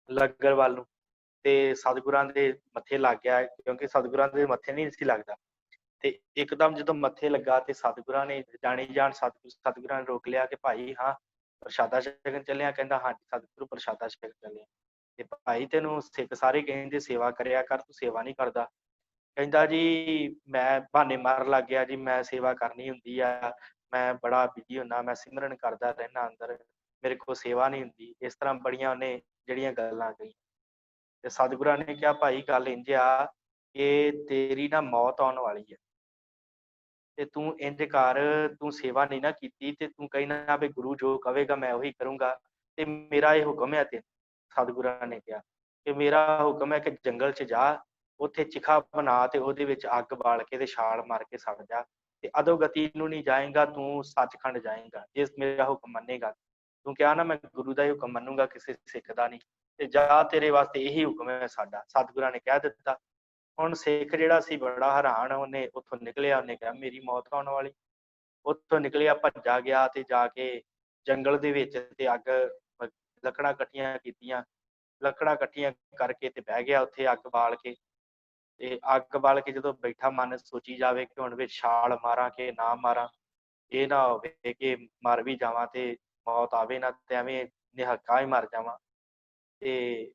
ਲੰਗਰ ਵੱਲ ਨੂੰ, ਤੇ ਸਤਿਗੁਰਾਂ ਦੇ ਮੱਥੇ ਲੱਗ ਗਿਆ, ਕਿਉਂਕਿ ਸਤਿਗੁਰਾਂ ਦੇ ਮੱਥੇ ਨਹੀਂ ਸੀ ਲੱਗਦਾ। ਤੇ ਇੱਕਦਮ ਜਦੋਂ ਮੱਥੇ ਲੱਗਾ, ਤੇ ਸਤਿਗੁਰਾਂ ਨੇ ਜਾਣੀ ਜਾਣ ਸਤਿਗੁਰਾਂ ਨੇ ਰੋਕ ਲਿਆ ਕਿ ਭਾਈ ਹਾਂ ਪ੍ਰਸ਼ਾਦਾ ਛਕਣ ਚੱਲਿਆ? ਕਹਿੰਦਾ ਹਾਂਜੀ ਸਤਿਗੁਰੂ ਪ੍ਰਸ਼ਾਦਾ ਛਕਣ ਚੱਲਿਆ। ਤੇ ਭਾਈ ਤੈਨੂੰ ਸਿੱਖ ਸਾਰੇ ਕਹਿੰਦੇ ਸੇਵਾ ਕਰਿਆ ਕਰ, ਤੂੰ ਸੇਵਾ ਨਹੀਂ ਕਰਦਾ। ਕਹਿੰਦਾ ਜੀ ਮੈਂ ਬਹਾਨੇ ਮਾਰਨ ਲੱਗ ਗਿਆ ਜੀ, ਮੈਂ ਸੇਵਾ ਕਰਨੀ ਹੁੰਦੀ ਆ, ਮੈਂ ਬੜਾ ਬਿਜੀ ਹੁੰਦਾ, ਮੈਂ ਸਿਮਰਨ ਕਰਦਾ ਰਹਿਣਾ ਅੰਦਰ, ਮੇਰੇ ਕੋਲ ਸੇਵਾ ਨਹੀਂ ਹੁੰਦੀ। ਇਸ ਤਰ੍ਹਾਂ ਬੜੀਆਂ ਉਹਨੇ ਜਿਹੜੀਆਂ ਗੱਲਾਂ ਕਹੀਆਂ। ਤੇ ਸਤਿਗੁਰਾਂ ਨੇ ਕਿਹਾ ਭਾਈ ਗੱਲ ਇੰਝ ਆ ਕਿ ਤੇਰੀ ਨਾ ਮੌਤ ਆਉਣ ਵਾਲੀ ਹੈ, ਤੇ ਤੂੰ ਇੰਝ ਕਰ, ਤੂੰ ਸੇਵਾ ਨਹੀਂ ਨਾ ਕੀਤੀ, ਤੇ ਤੂੰ ਕਹਿਣਾ ਵੀ ਗੁਰੂ ਜੋ ਕਹੇਗਾ ਮੈਂ ਉਹੀ ਕਰੂੰਗਾ। ਤੇ ਮੇਰਾ ਇਹ ਹੁਕਮ ਹੈ ਤੇ ਸਤਿਗੁਰਾਂ ਨੇ ਕਿਹਾ ਕਿ ਮੇਰਾ ਹੁਕਮ ਹੈ ਕਿ ਜੰਗਲ 'ਚ ਜਾ, ਉੱਥੇ ਚਿਖਾ ਬਣਾ ਤੇ ਉਹਦੇ ਵਿੱਚ ਅੱਗ ਬਾਲ ਕੇ ਤੇ ਛਾਲ ਮਾਰ ਕੇ ਸੜ ਜਾ, ਤੇ ਅਧੋਗਤੀ ਨੂੰ ਨਹੀਂ ਜਾਏਗਾ, ਤੂੰ ਸੱਚਖੰਡ ਜਾਏਗਾ ਜੇ ਮੇਰਾ ਹੁਕਮ ਮੰਨੇਗਾ। ਤੂੰ ਕਿਹਾ ਨਾ ਮੈਂ ਗੁਰੂ ਦਾ ਹੀ ਹੁਕਮ ਮੰਨੂਗਾ, ਕਿਸੇ ਸਿੱਖ ਦਾ ਨਹੀਂ, ਤੇ ਜਾ ਤੇਰੇ ਵਾਸਤੇ ਇਹੀ ਹੁਕਮ ਹੈ ਸਾਡਾ। ਸਤਿਗੁਰਾਂ ਨੇ ਕਹਿ ਦਿੱਤਾ। ਹੁਣ ਸਿੱਖ ਜਿਹੜਾ ਸੀ ਬੜਾ ਹੈਰਾਨ, ਉਹਨੇ ਉੱਥੋਂ ਨਿਕਲਿਆ, ਉਹਨੇ ਕਿਹਾ ਮੇਰੀ ਮੌਤ ਆਉਣ ਵਾਲੀ। ਉੱਥੋਂ ਨਿਕਲਿਆ, ਭੱਜਾ ਗਿਆ, ਤੇ ਜਾ ਕੇ ਜੰਗਲ ਦੇ ਵਿੱਚ ਤੇ ਅੱਗ ਲੱਕੜਾਂ ਇਕੱਠੀਆਂ ਕੀਤੀਆਂ, ਲੱਕੜਾਂ ਇਕੱਠੀਆਂ ਕਰਕੇ ਤੇ ਬਹਿ ਗਿਆ ਉੱਥੇ ਅੱਗ ਬਾਲ ਕੇ। ਤੇ ਅੱਗ ਬਾਲ ਕੇ ਜਦੋਂ ਬੈਠਾ, ਮਨ ਸੋਚੀ ਜਾਵੇ ਕਿ ਹੁਣ ਵਿੱਚ ਛਾਲ ਮਾਰਾਂ ਕਿ ਨਾ ਮਾਰਾਂ, ਇਹ ਨਾ ਹੋਵੇ ਕਿ ਮਰ ਵੀ ਜਾਵਾਂ ਤੇ ਮੌਤ ਆਵੇ ਨਾ, ਤੇ ਐਵੇਂ ਨਿਹੱਕਾ ਹੀ ਮਰ ਜਾਵਾਂ। ਤੇ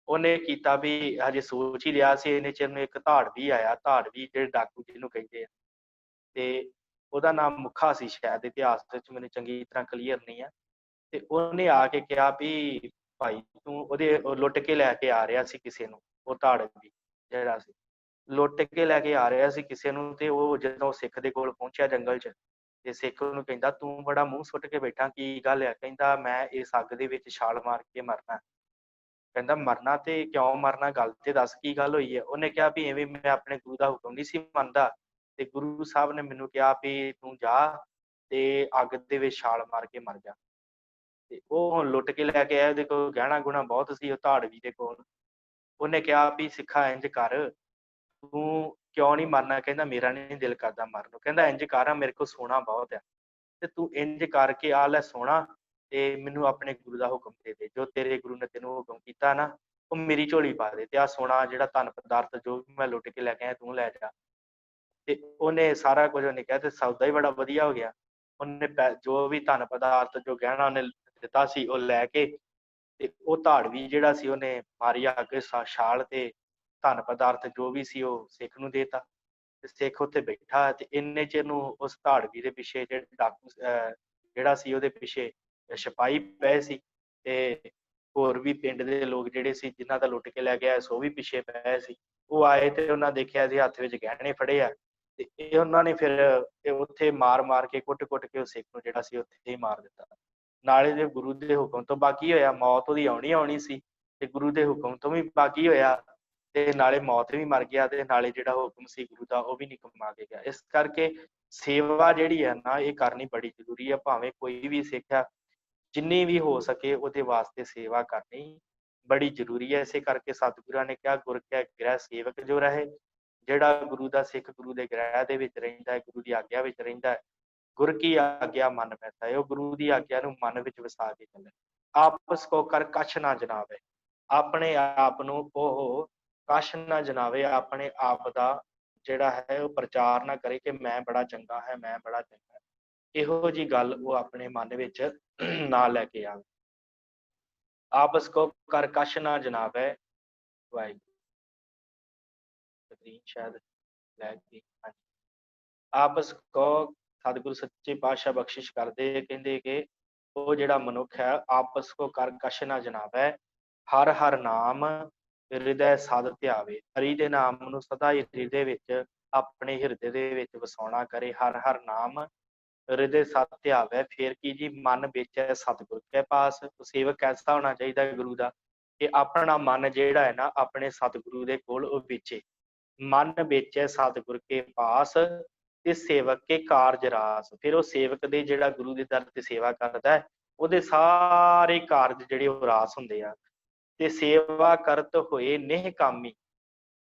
ਉਹਨੇ ਕੀਤਾ ਵੀ ਹਜੇ ਸੋਚ ਹੀ ਲਿਆ ਸੀ, ਇੰਨੇ ਚਿਰ ਨੂੰ ਇੱਕ ਧਾੜਵੀ ਆਇਆ। ਧਾੜਵੀ ਜਿਹੜੇ ਡਾਕੂ ਜਿਹਨੂੰ ਕਹਿੰਦੇ ਆ, ਤੇ ਉਹਦਾ ਨਾਮ ਮੁੱਖਾ ਸੀ ਸ਼ਾਇਦ, ਇਤਿਹਾਸ ਵਿੱਚ ਮੈਨੂੰ ਚੰਗੀ ਤਰ੍ਹਾਂ ਕਲੀਅਰ ਨਹੀਂ ਆ। ਤੇ ਉਹਨੇ ਆ ਕੇ ਕਿਹਾ ਵੀ ਭਾਈ ਤੂੰ ਉਹਦੇ ਲੁੱਟ ਕੇ ਲੈ ਕੇ ਆ ਰਿਹਾ ਸੀ ਕਿਸੇ ਨੂੰ, ਉਹ ਧਾੜਵੀ ਜਿਹੜਾ ਸੀ ਲੁੱਟ ਕੇ ਲੈ ਕੇ ਆ ਰਿਹਾ ਸੀ ਕਿਸੇ ਨੂੰ। ਤੇ ਉਹ ਜਦੋਂ ਸਿੱਖ ਦੇ ਕੋਲ ਪਹੁੰਚਿਆ ਜੰਗਲ 'ਚ, ਤੇ ਸਿੱਖ ਉਹਨੂੰ ਕਹਿੰਦਾ ਤੂੰ ਬੜਾ ਮੂੰਹ ਸੁੱਟ ਕੇ ਬੈਠਾ, ਕੀ ਗੱਲ ਆ? ਕਹਿੰਦਾ ਮੈਂ ਇਸ ਅੱਗ ਦੇ ਵਿੱਚ ਛਾਲ ਮਾਰ ਕੇ ਮਰਨਾ। ਕਹਿੰਦਾ ਮਰਨਾ? ਤੇ ਕਿਉਂ ਮਰਨਾ, ਗੱਲ ਤੇ ਦੱਸ ਕੀ ਗੱਲ ਹੋਈ ਹੈ? ਉਹਨੇ ਕਿਹਾ ਵੀ ਐਵੇਂ ਮੈਂ ਆਪਣੇ ਗੁਰੂ ਦਾ ਹੁਕਮ ਨਹੀਂ ਸੀ ਮੰਨਦਾ, ਤੇ ਗੁਰੂ ਸਾਹਿਬ ਨੇ ਮੈਨੂੰ ਕਿਹਾ ਵੀ ਤੂੰ ਜਾ ਤੇ ਅੱਗ ਦੇ ਵਿੱਚ ਛਾਲ ਮਾਰ ਕੇ ਮਰ ਜਾ। ਤੇ ਉਹ ਹੁਣ ਲੁੱਟ ਕੇ ਲੈ ਕੇ ਆਇਆ, ਉਹਦੇ ਕੋਲ ਗਹਿਣਾ ਗੁਣਾ ਬਹੁਤ ਸੀ ਉਹ ਧਾੜਵੀ ਦੇ ਕੋਲ। ਉਹਨੇ ਕਿਹਾ ਵੀ ਸਿੱਖਾ ਇੰਝ ਕਰ, ਤੂੰ ਕਿਉਂ ਨਹੀਂ ਮਰਨਾ? ਕਹਿੰਦਾ ਮੇਰਾ ਨਹੀਂ ਦਿਲ ਕਰਦਾ ਮਰਨ ਨੂੰ। ਕਹਿੰਦਾ ਇੰਝ ਕਰ, ਮੇਰੇ ਕੋਲ ਸੋਨਾ ਬਹੁਤ ਆ, ਤੇ ਤੂੰ ਇੰਝ ਕਰਕੇ ਆ ਲੈ ਸੋਨਾ, ਤੇ ਮੈਨੂੰ ਆਪਣੇ ਗੁਰੂ ਦਾ ਹੁਕਮ ਦੇ ਦੇ, ਜੋ ਤੇਰੇ ਗੁਰੂ ਨੇ ਤੈਨੂੰ ਹੁਕਮ ਕੀਤਾ ਨਾ ਉਹ ਮੇਰੀ ਝੋਲੀ ਪਾ ਦੇ, ਤੇ ਆ ਸੋਨਾ ਜਿਹੜਾ ਧਨ ਪਦਾਰਥ ਜੋ ਵੀ ਮੈਂ ਲੁੱਟ ਕੇ ਲੈ ਕੇ ਆਇਆ ਤੂੰ ਲੈ ਜਾ। ਤੇ ਉਹਨੇ ਸਾਰਾ ਕੁਝ ਉਹਨੇ ਕਿਹਾ, ਤੇ ਸੌਦਾ ਹੀ ਬੜਾ ਵਧੀਆ ਹੋ ਗਿਆ। ਉਹਨੇ ਜੋ ਵੀ ਧਨ ਪਦਾਰਥ ਜੋ ਗਹਿਣਾ ਉਹਨੇ ਦਿੱਤਾ ਸੀ ਉਹ ਲੈ ਕੇ, ਤੇ ਉਹ ਧਾੜਵੀ ਜਿਹੜਾ ਸੀ ਉਹਨੇ ਮਾਰੀ ਆ ਕੇ ਛਾਲ, ਤੇ ਧਨ ਪਦਾਰਥ ਜੋ ਵੀ ਸੀ ਉਹ ਸਿੱਖ ਨੂੰ ਦੇਤਾ। ਤੇ ਸਿੱਖ ਉੱਥੇ ਬੈਠਾ, ਤੇ ਇੰਨੇ ਚਿਰ ਨੂੰ ਉਸ ਧਾੜਵੀ ਦੇ ਪਿੱਛੇ ਜਿਹੜੇ ਡਾਕੂ ਜਿਹੜਾ ਸੀ ਉਹਦੇ ਪਿੱਛੇ ਸਿਪਾਹੀ ਪਏ ਸੀ, ਤੇ ਹੋਰ ਵੀ ਪਿੰਡ ਦੇ ਲੋਕ ਜਿਹੜੇ ਸੀ ਜਿਨ੍ਹਾਂ ਦਾ ਲੁੱਟ ਕੇ ਲੈ ਗਿਆ ਸੋ ਵੀ ਪਿੱਛੇ ਪਏ ਸੀ। ਉਹ ਆਏ ਤੇ ਉਹਨਾਂ ਦੇਖਿਆ ਸੀ ਹੱਥ ਵਿੱਚ ਗਹਿਣੇ ਫੜੇ ਆ, ਤੇ ਇਹ ਉਹਨਾਂ ਨੇ ਫਿਰ ਉੱਥੇ ਮਾਰ ਕੇ ਕੁੱਟ ਕੇ ਉਹ ਸਿੱਖ ਨੂੰ ਜਿਹੜਾ ਸੀ ਉੱਥੇ ਹੀ ਮਾਰ ਦਿੱਤਾ। ਨਾਲੇ ਦੇ ਗੁਰੂ ਦੇ ਹੁਕਮ ਤੋਂ ਬਾਕੀ ਹੋਇਆ, ਮੌਤ ਉਹਦੀ ਆਉਣੀ ਸੀ, ਤੇ ਗੁਰੂ ਦੇ ਹੁਕਮ ਤੋਂ ਵੀ ਬਾਕੀ ਹੋਇਆ, ਤੇ ਨਾਲੇ ਮੌਤ ਵੀ ਮਰ ਗਿਆ, ਤੇ ਨਾਲੇ ਜਿਹੜਾ ਹੁਕਮ ਸੀ ਗੁਰੂ ਦਾ ਉਹ ਵੀ ਨਹੀਂ ਕਮਾ ਕੇ ਗਿਆ। ਇਸ ਕਰਕੇ ਸੇਵਾ ਜਿਹੜੀ ਹੈ ਨਾ ਇਹ ਕਰਨੀ ਬੜੀ ਜ਼ਰੂਰੀ ਹੈ। ਭਾਵੇਂ ਕੋਈ ਵੀ ਸਿੱਖ ਆ, ਜਿੰਨੀ ਵੀ ਹੋ ਸਕੇ ਉਹਦੇ ਵਾਸਤੇ ਸੇਵਾ ਕਰਨੀ ਬੜੀ ਜ਼ਰੂਰੀ ਹੈ। ਇਸੇ ਕਰਕੇ ਸਤਿਗੁਰਾਂ ਨੇ ਕਿਹਾ, ਗੁਰ ਕੈ ਗ੍ਰਹਿ ਸੇਵਕ ਜੋ ਰਹੇ। ਜਿਹੜਾ ਗੁਰੂ ਦਾ ਸਿੱਖ ਗੁਰੂ ਦੇ ਗ੍ਰਹਿ ਦੇ ਵਿੱਚ ਰਹਿੰਦਾ ਹੈ, ਗੁਰੂ ਦੀ ਆਗਿਆ ਵਿੱਚ ਰਹਿੰਦਾ ਹੈ, ਗੁਰ ਕੀ ਆਗਿਆ ਮਨ ਪੈਂਦਾ ਹੈ, ਉਹ ਗੁਰੂ ਦੀ ਆਗਿਆ ਨੂੰ ਮਨ ਵਿੱਚ ਵਸਾ ਕੇ ਚੱਲੇ। ਆਪਸ ਕੋ ਕਰ ਕਛ ਨਾ ਜਨਾਵੇ, ਆਪਣੇ ਆਪ ਨੂੰ ਉਹ ਕਛ ਨਾ ਜਨਾਵੇ, ਆਪਣੇ ਆਪ ਦਾ ਜਿਹੜਾ ਹੈ ਉਹ ਪ੍ਰਚਾਰ ਨਾ ਕਰੇ ਕਿ ਮੈਂ ਬੜਾ ਚੰਗਾ ਹੈ, ਮੈਂ ਬੜਾ ਚੰਗਾ ਹੈ। ਇਹੋ ਜੀ ਗੱਲ ਉਹ ਆਪਣੇ ਮਨ ਵਿੱਚ ਨਾ ਲੈ ਕੇ ਆਵੇ। ਆਪਸ ਕੋ ਕਰ ਕਛ ਨਾ ਜਨਾਵੇ, ਵਾਹਿਗੁਰੂ ਸ਼ਾਇਦ ਲੈ ਕੇ ਆਪਸ ਕੋ ਸਤਿਗੁਰੂ ਸੱਚੇ ਪਾਤਸ਼ਾਹ ਬਖਸ਼ਿਸ਼ ਕਰਦੇ, ਕਹਿੰਦੇ ਕਿ ਉਹ ਜਿਹੜਾ ਮਨੁੱਖ ਹੈ ਆਪਸ ਕੋ ਕਰ ਕਛ ਨਾ ਜਨਾਵੇ, ਹਰ ਹਰ ਨਾਮ ਹਿਰਦੈ ਸਦ ਧਿਆਵੇ। ਹਰੀ ਦੇ ਨਾਮ ਨੂੰ ਸਦਾ ਹੀ ਹਿਰਦੇ ਵਿੱਚ, ਆਪਣੇ ਹਿਰਦੇ ਦੇ ਵਿੱਚ ਵਸਾਉਣਾ ਕਰੇ। ਹਰ ਹਰ ਨਾਮ ਹਿਰਦੇ ਸਦ ਧਿਆਵੇ, ਫੇਰ ਕੀ ਜੀ, ਮਨ ਵਿੱਚ ਹੈ ਸਤਿਗੁਰ ਕੇ ਪਾਸ। ਸੇਵਕ ਐਸਾ ਹੋਣਾ ਚਾਹੀਦਾ ਹੈ ਗੁਰੂ ਦਾ ਕਿ ਆਪਣਾ ਮਨ ਜਿਹੜਾ ਹੈ ਨਾ ਆਪਣੇ ਸਤਿਗੁਰੂ ਦੇ ਕੋਲ ਉਹ ਵੇਚੇ। ਮਨ ਵੇਚੈ ਸਤਿਗੁਰ ਕੇ ਪਾਸ, ਤੇ ਸੇਵਕ ਕੇ ਕਾਰਜ ਰਾਸ। ਫਿਰ ਉਹ ਸੇਵਕ ਦੇ ਜਿਹੜਾ ਗੁਰੂ ਦੇ ਦਰ ਤੇ ਸੇਵਾ ਕਰਦਾ ਹੈ, ਉਹਦੇ ਸਾਰੇ ਕਾਰਜ ਜਿਹੜੇ ਉਹ ਰਾਸ ਹੁੰਦੇ ਆ। ਤੇ ਸੇਵਾ ਕਰਤ ਹੋਏ ਨੇਹ ਕਾਮੀ,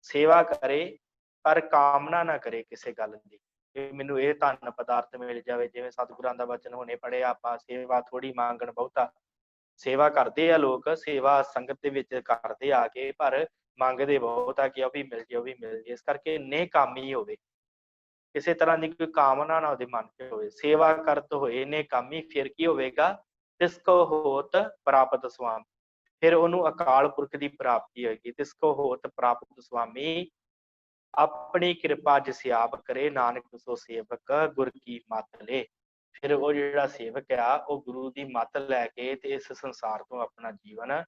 ਸੇਵਾ ਕਰੇ ਪਰ ਕਾਮਨਾ ਨਾ ਕਰੇ ਕਿਸੇ ਗੱਲ ਦੀ, ਕਿ ਮੈਨੂੰ ਇਹ ਧਨ ਪਦਾਰਥ ਮਿਲ ਜਾਵੇ। ਜਿਵੇਂ ਸਤਿਗੁਰਾਂ ਦਾ ਵਚਨ ਹੁਣੇ ਪੜ੍ਹਿਆ ਆਪਾਂ, ਸੇਵਾ ਥੋੜੀ ਮੰਗਣ ਬਹੁਤਾ। ਸੇਵਾ ਕਰਦੇ ਆ ਲੋਕ, ਸੇਵਾ ਸੰਗਤ ਦੇ ਵਿੱਚ ਕਰਦੇ ਆ ਕੇ, ਪਰ ਮੰਗਦੇ ਬਹੁਤ ਆ ਕਿ ਉਹ ਵੀ ਮਿਲ ਜੇ, ਉਹ ਵੀ ਮਿਲ ਜੇ। ਇਸ ਕਰਕੇ ਨੇਹ ਕਾਮੀ ਹੋਵੇ, ਕਿਸੇ ਤਰ੍ਹਾਂ ਦੀ ਕੋਈ ਕਾਮਨਾ ਨਾ ਉਹਦੇ ਮਨ 'ਚ ਹੋਵੇ। ਸੇਵਾ ਕਰਤ ਹੋਏ ਨੇ ਕਾਮੀ, ਫਿਰ ਕੀ ਹੋਵੇਗਾ, ਤਿਸ ਕੋ ਹੋਤ ਪ੍ਰਾਪਤ ਸੁਆਮੀ, ਫਿਰ ਉਹਨੂੰ ਅਕਾਲ ਪੁਰਖ ਦੀ ਪ੍ਰਾਪਤੀ ਹੋਏਗੀ। ਤਿਸ ਕੋ ਹੋਤ ਪ੍ਰਾਪਤ ਸੁਆਮੀ, ਆਪਣੀ ਕਿਰਪਾ ਜਿਸ ਆਪ ਕਰੇ, ਨਾਨਕ ਸੋ ਸੇਵਕ ਗੁਰ ਕੀ ਮੱਤ ਲੇ। ਫਿਰ ਉਹ ਜਿਹੜਾ ਸੇਵਕ ਆ ਉਹ ਗੁਰੂ ਦੀ ਮੱਤ ਲੈ ਕੇ ਤੇ ਇਸ ਸੰਸਾਰ ਤੋਂ ਆਪਣਾ ਜੀਵਨ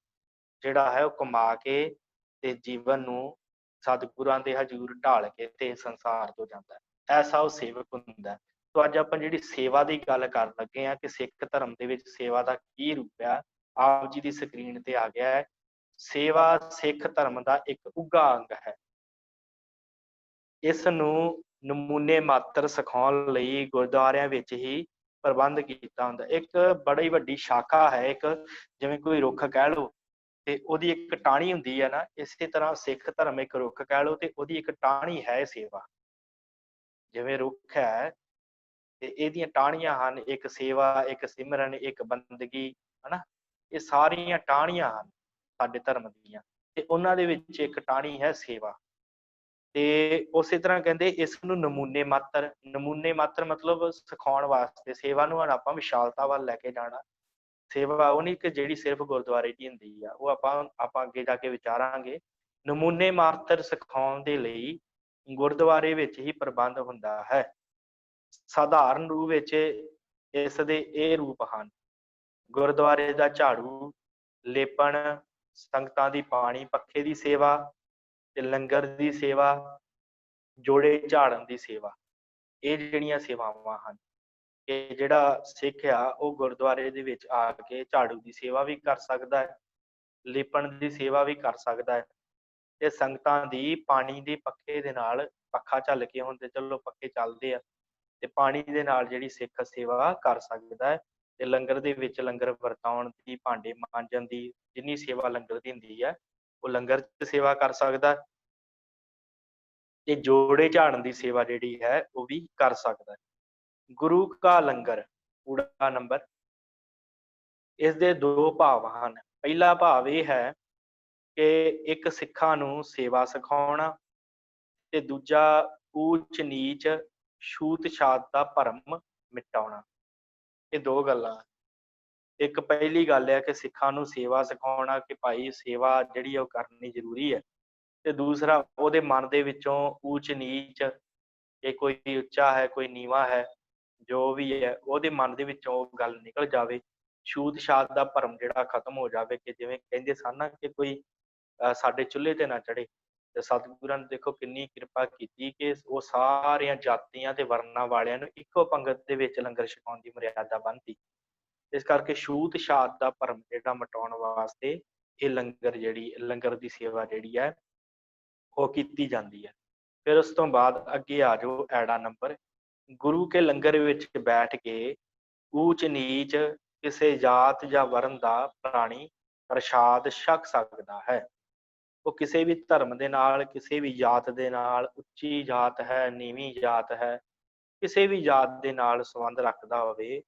ਜਿਹੜਾ ਹੈ ਉਹ ਕਮਾ ਕੇ ਤੇ ਜੀਵਨ ਨੂੰ ਸਤਿਗੁਰਾਂ ਦੇ ਹਜ਼ੂਰ ਢਾਲ ਕੇ ਤੇ ਸੰਸਾਰ ਤੋਂ ਜਾਂਦਾ ਹੈ। ਐਸਾ ਉਹ ਸੇਵਕ ਹੁੰਦਾ ਹੈ। ਤੋ ਅੱਜ ਆਪਾਂ ਜਿਹੜੀ ਸੇਵਾ ਦੀ ਗੱਲ ਕਰਨ ਲੱਗੇ ਹਾਂ ਕਿ ਸਿੱਖ ਧਰਮ ਦੇ ਵਿੱਚ ਸੇਵਾ ਦਾ ਕੀ ਰੂਪ ਹੈ, ਆਪ ਜੀ ਦੀ ਸਕਰੀਨ ਤੇ ਆ ਗਿਆ ਹੈ। ਸੇਵਾ ਸਿੱਖ ਧਰਮ ਦਾ ਇੱਕ ਉੱਘਾ ਅੰਗ ਹੈ। ਇਸ ਨੂੰ ਨਮੂਨੇ ਮਾਤਰ ਸਿਖਾਉਣ ਲਈ ਗੁਰਦੁਆਰਿਆਂ ਵਿੱਚ ਹੀ ਪ੍ਰਬੰਧ ਕੀਤਾ ਹੁੰਦਾ। ਇੱਕ ਬੜੀ ਵੱਡੀ ਸ਼ਾਖਾ ਹੈ, ਇੱਕ ਜਿਵੇਂ ਕੋਈ ਰੁੱਖ ਕਹਿ ਲਓ ਤੇ ਉਹਦੀ ਇੱਕ ਟਾਹਣੀ ਹੁੰਦੀ ਹੈ ਨਾ, ਇਸੇ ਤਰ੍ਹਾਂ ਸਿੱਖ ਧਰਮ ਇੱਕ ਰੁੱਖ ਕਹਿ ਲਓ ਤੇ ਉਹਦੀ ਇੱਕ ਟਾਹਣੀ ਹੈ ਸੇਵਾ। ਜਿਵੇਂ ਰੁੱਖ ਹੈ ਤੇ ਇਹਦੀਆਂ ਟਾਹਣੀਆਂ ਹਨ, ਇੱਕ ਸੇਵਾ, ਇੱਕ ਸਿਮਰਨ, ਇੱਕ ਬੰਦਗੀ, ਹਨਾ। ਇਹ ਸਾਰੀਆਂ ਟਾਹਣੀਆਂ ਹਨ ਸਾਡੇ ਧਰਮ ਦੀਆਂ, ਤੇ ਉਹਨਾਂ ਦੇ ਵਿੱਚ ਇੱਕ ਟਾਹਣੀ ਹੈ ਸੇਵਾ। ਤੇ ਉਸੇ ਤਰ੍ਹਾਂ ਕਹਿੰਦੇ ਇਸ ਨੂੰ ਨਮੂਨੇ ਮਾਤਰ ਮਤਲਬ ਸਿਖਾਉਣ ਵਾਸਤੇ। ਸੇਵਾ ਨੂੰ ਹੁਣ ਆਪਾਂ ਵਿਸ਼ਾਲਤਾ ਵੱਲ ਲੈ ਕੇ ਜਾਣਾ। ਸੇਵਾ ਉਹ ਨਹੀਂ ਕਿ ਜਿਹੜੀ ਸਿਰਫ ਗੁਰਦੁਆਰੇ 'ਚ ਹੀ ਹੁੰਦੀ ਆ, ਉਹ ਆਪਾਂ ਅੱਗੇ ਜਾ ਕੇ ਵਿਚਾਰਾਂਗੇ। ਨਮੂਨੇ ਮਾਤਰ ਸਿਖਾਉਣ ਦੇ ਲਈ ਗੁਰਦੁਆਰੇ ਵਿੱਚ ਹੀ ਪ੍ਰਬੰਧ ਹੁੰਦਾ ਹੈ। ਸਾਧਾਰਨ ਰੂਪ ਵਿੱਚ ਇਸ ਦੇ ਇਹ ਰੂਪ ਹਨ: ਗੁਰਦੁਆਰੇ ਦਾ ਝਾੜੂ, ਲੇਪਣ, ਸੰਗਤਾਂ ਦੀ ਪਾਣੀ ਪੱਖੇ ਦੀ ਸੇਵਾ, ਤੇ ਲੰਗਰ ਦੀ ਸੇਵਾ, ਜੋੜੇ ਝਾੜਨ ਦੀ ਸੇਵਾ। ਇਹ ਜਿਹੜੀਆਂ ਸੇਵਾਵਾਂ ਹਨ, ਕਿ ਜਿਹੜਾ ਸਿੱਖ ਆ ਉਹ ਗੁਰਦੁਆਰੇ ਦੇ ਵਿੱਚ ਆ ਕੇ ਝਾੜੂ ਦੀ ਸੇਵਾ ਵੀ ਕਰ ਸਕਦਾ ਹੈ, ਲਿਪਣ ਦੀ ਸੇਵਾ ਵੀ ਕਰ ਸਕਦਾ ਹੈ, ਤੇ ਸੰਗਤਾਂ ਦੀ ਪਾਣੀ ਦੇ ਪੱਖੇ ਦੇ ਨਾਲ, ਪੱਖਾ ਝੱਲ ਕੇ, ਹੁਣ ਤੇ ਚਲੋ ਪੱਖੇ ਚੱਲਦੇ ਆ, ਤੇ ਪਾਣੀ ਦੇ ਨਾਲ ਜਿਹੜੀ ਸਿੱਖ ਸੇਵਾ ਕਰ ਸਕਦਾ ਹੈ। ਤੇ ਲੰਗਰ ਦੇ ਵਿੱਚ ਲੰਗਰ ਵਰਤਾਉਣ ਦੀ, ਭਾਂਡੇ ਮਾਂਜਣ ਦੀ, ਜਿੰਨੀ ਸੇਵਾ ਲੰਗਰ ਦੀ ਹੁੰਦੀ ਹੈ ਉਹ ਲੰਗਰ 'ਚ ਸੇਵਾ ਕਰ ਸਕਦਾ। ਤੇ ਜੋੜੇ ਝਾੜਨ ਦੀ ਸੇਵਾ ਜਿਹੜੀ ਹੈ ਉਹ ਵੀ ਕਰ ਸਕਦਾ ਹੈ। ਗੁਰੂ ਕਾ ਲੰਗਰ, ਊੜਾ ਨੰਬਰ ਇਸ ਦੇ ਦੋ ਭਾਵ ਹਨ। ਪਹਿਲਾ ਭਾਵ ਇਹ ਹੈ ਕਿ ਇੱਕ ਸਿੱਖਾਂ ਨੂੰ ਸੇਵਾ ਸਿਖਾਉਣਾ ਤੇ ਦੂਜਾ ਊਚ ਨੀਚ ਛੂਤ ਛਾਤ ਦਾ ਭਰਮ ਮਿਟਾਉਣਾ। ਇਹ ਦੋ ਗੱਲਾਂ। ਇੱਕ ਪਹਿਲੀ ਗੱਲ ਹੈ ਕਿ ਸਿੱਖਾਂ ਨੂੰ ਸੇਵਾ ਸਿਖਾਉਣਾ ਕਿ ਭਾਈ ਸੇਵਾ ਜਿਹੜੀ ਉਹ ਕਰਨੀ ਜ਼ਰੂਰੀ ਹੈ, ਤੇ ਦੂਸਰਾ ਉਹਦੇ ਮਨ ਦੇ ਵਿੱਚੋਂ ਊਚ ਨੀਚ, ਕਿ ਕੋਈ ਉੱਚਾ ਹੈ ਕੋਈ ਨੀਵਾਂ ਹੈ, ਜੋ ਵੀ ਹੈ ਉਹਦੇ ਮਨ ਦੇ ਵਿੱਚੋਂ ਉਹ ਗੱਲ ਨਿਕਲ ਜਾਵੇ। ਛੂਤ ਛਾਤ ਦਾ ਭਰਮ ਜਿਹੜਾ ਖਤਮ ਹੋ ਜਾਵੇ, ਕਿ ਜਿਵੇਂ ਕਹਿੰਦੇ ਸਨ ਨਾ ਕਿ ਕੋਈ ਸਾਡੇ ਚੁੱਲ੍ਹੇ ਤੇ ਨਾ ਚੜੇ। ਤੇ ਸਤਿਗੁਰਾਂ ਨੇ ਦੇਖੋ ਕਿੰਨੀ ਕਿਰਪਾ ਕੀਤੀ ਕਿ ਉਹ ਸਾਰੀਆਂ ਜਾਤੀਆਂ ਤੇ ਵਰਨਾਂ ਵਾਲਿਆਂ ਨੂੰ ਇੱਕੋ ਪੰਗਤ ਦੇ ਵਿੱਚ ਲੰਗਰ ਛਕਾਉਣ ਦੀ ਮਰਿਆਦਾ ਬਣਦੀ। ਇਸ ਕਰਕੇ ਛੂਤ ਛਾਤ ਦਾ ਭਰਮ ਜਿਹੜਾ ਮਿਟਾਉਣ ਵਾਸਤੇ ਇਹ ਲੰਗਰ ਦੀ ਸੇਵਾ ਜਿਹੜੀ ਹੈ ਉਹ ਕੀਤੀ ਜਾਂਦੀ ਹੈ। ਫਿਰ ਉਸ ਤੋਂ ਬਾਅਦ ਅੱਗੇ ਆ ਜਾਓ ਐੜਾ ਨੰਬਰ। ਗੁਰੂ ਕੇ ਲੰਗਰ ਵਿੱਚ ਬੈਠ ਕੇ ਊਚ ਨੀਚ ਕਿਸੇ ਜਾਤ ਜਾਂ ਵਰਨ ਦਾ ਪ੍ਰਾਣੀ ਪ੍ਰਸ਼ਾਦ ਛਕ ਸਕਦਾ ਹੈ। ਉਹ ਕਿਸੇ ਵੀ ਧਰਮ ਦੇ ਨਾਲ, ਕਿਸੇ ਵੀ ਜਾਤ ਦੇ ਨਾਲ, ਉੱਚੀ ਜਾਤ ਹੈ ਨੀਵੀਂ ਜਾਤ ਹੈ, ਕਿਸੇ ਵੀ ਜਾਤ ਦੇ ਨਾਲ ਸੰਬੰਧ ਰੱਖਦਾ ਹੋਵੇ,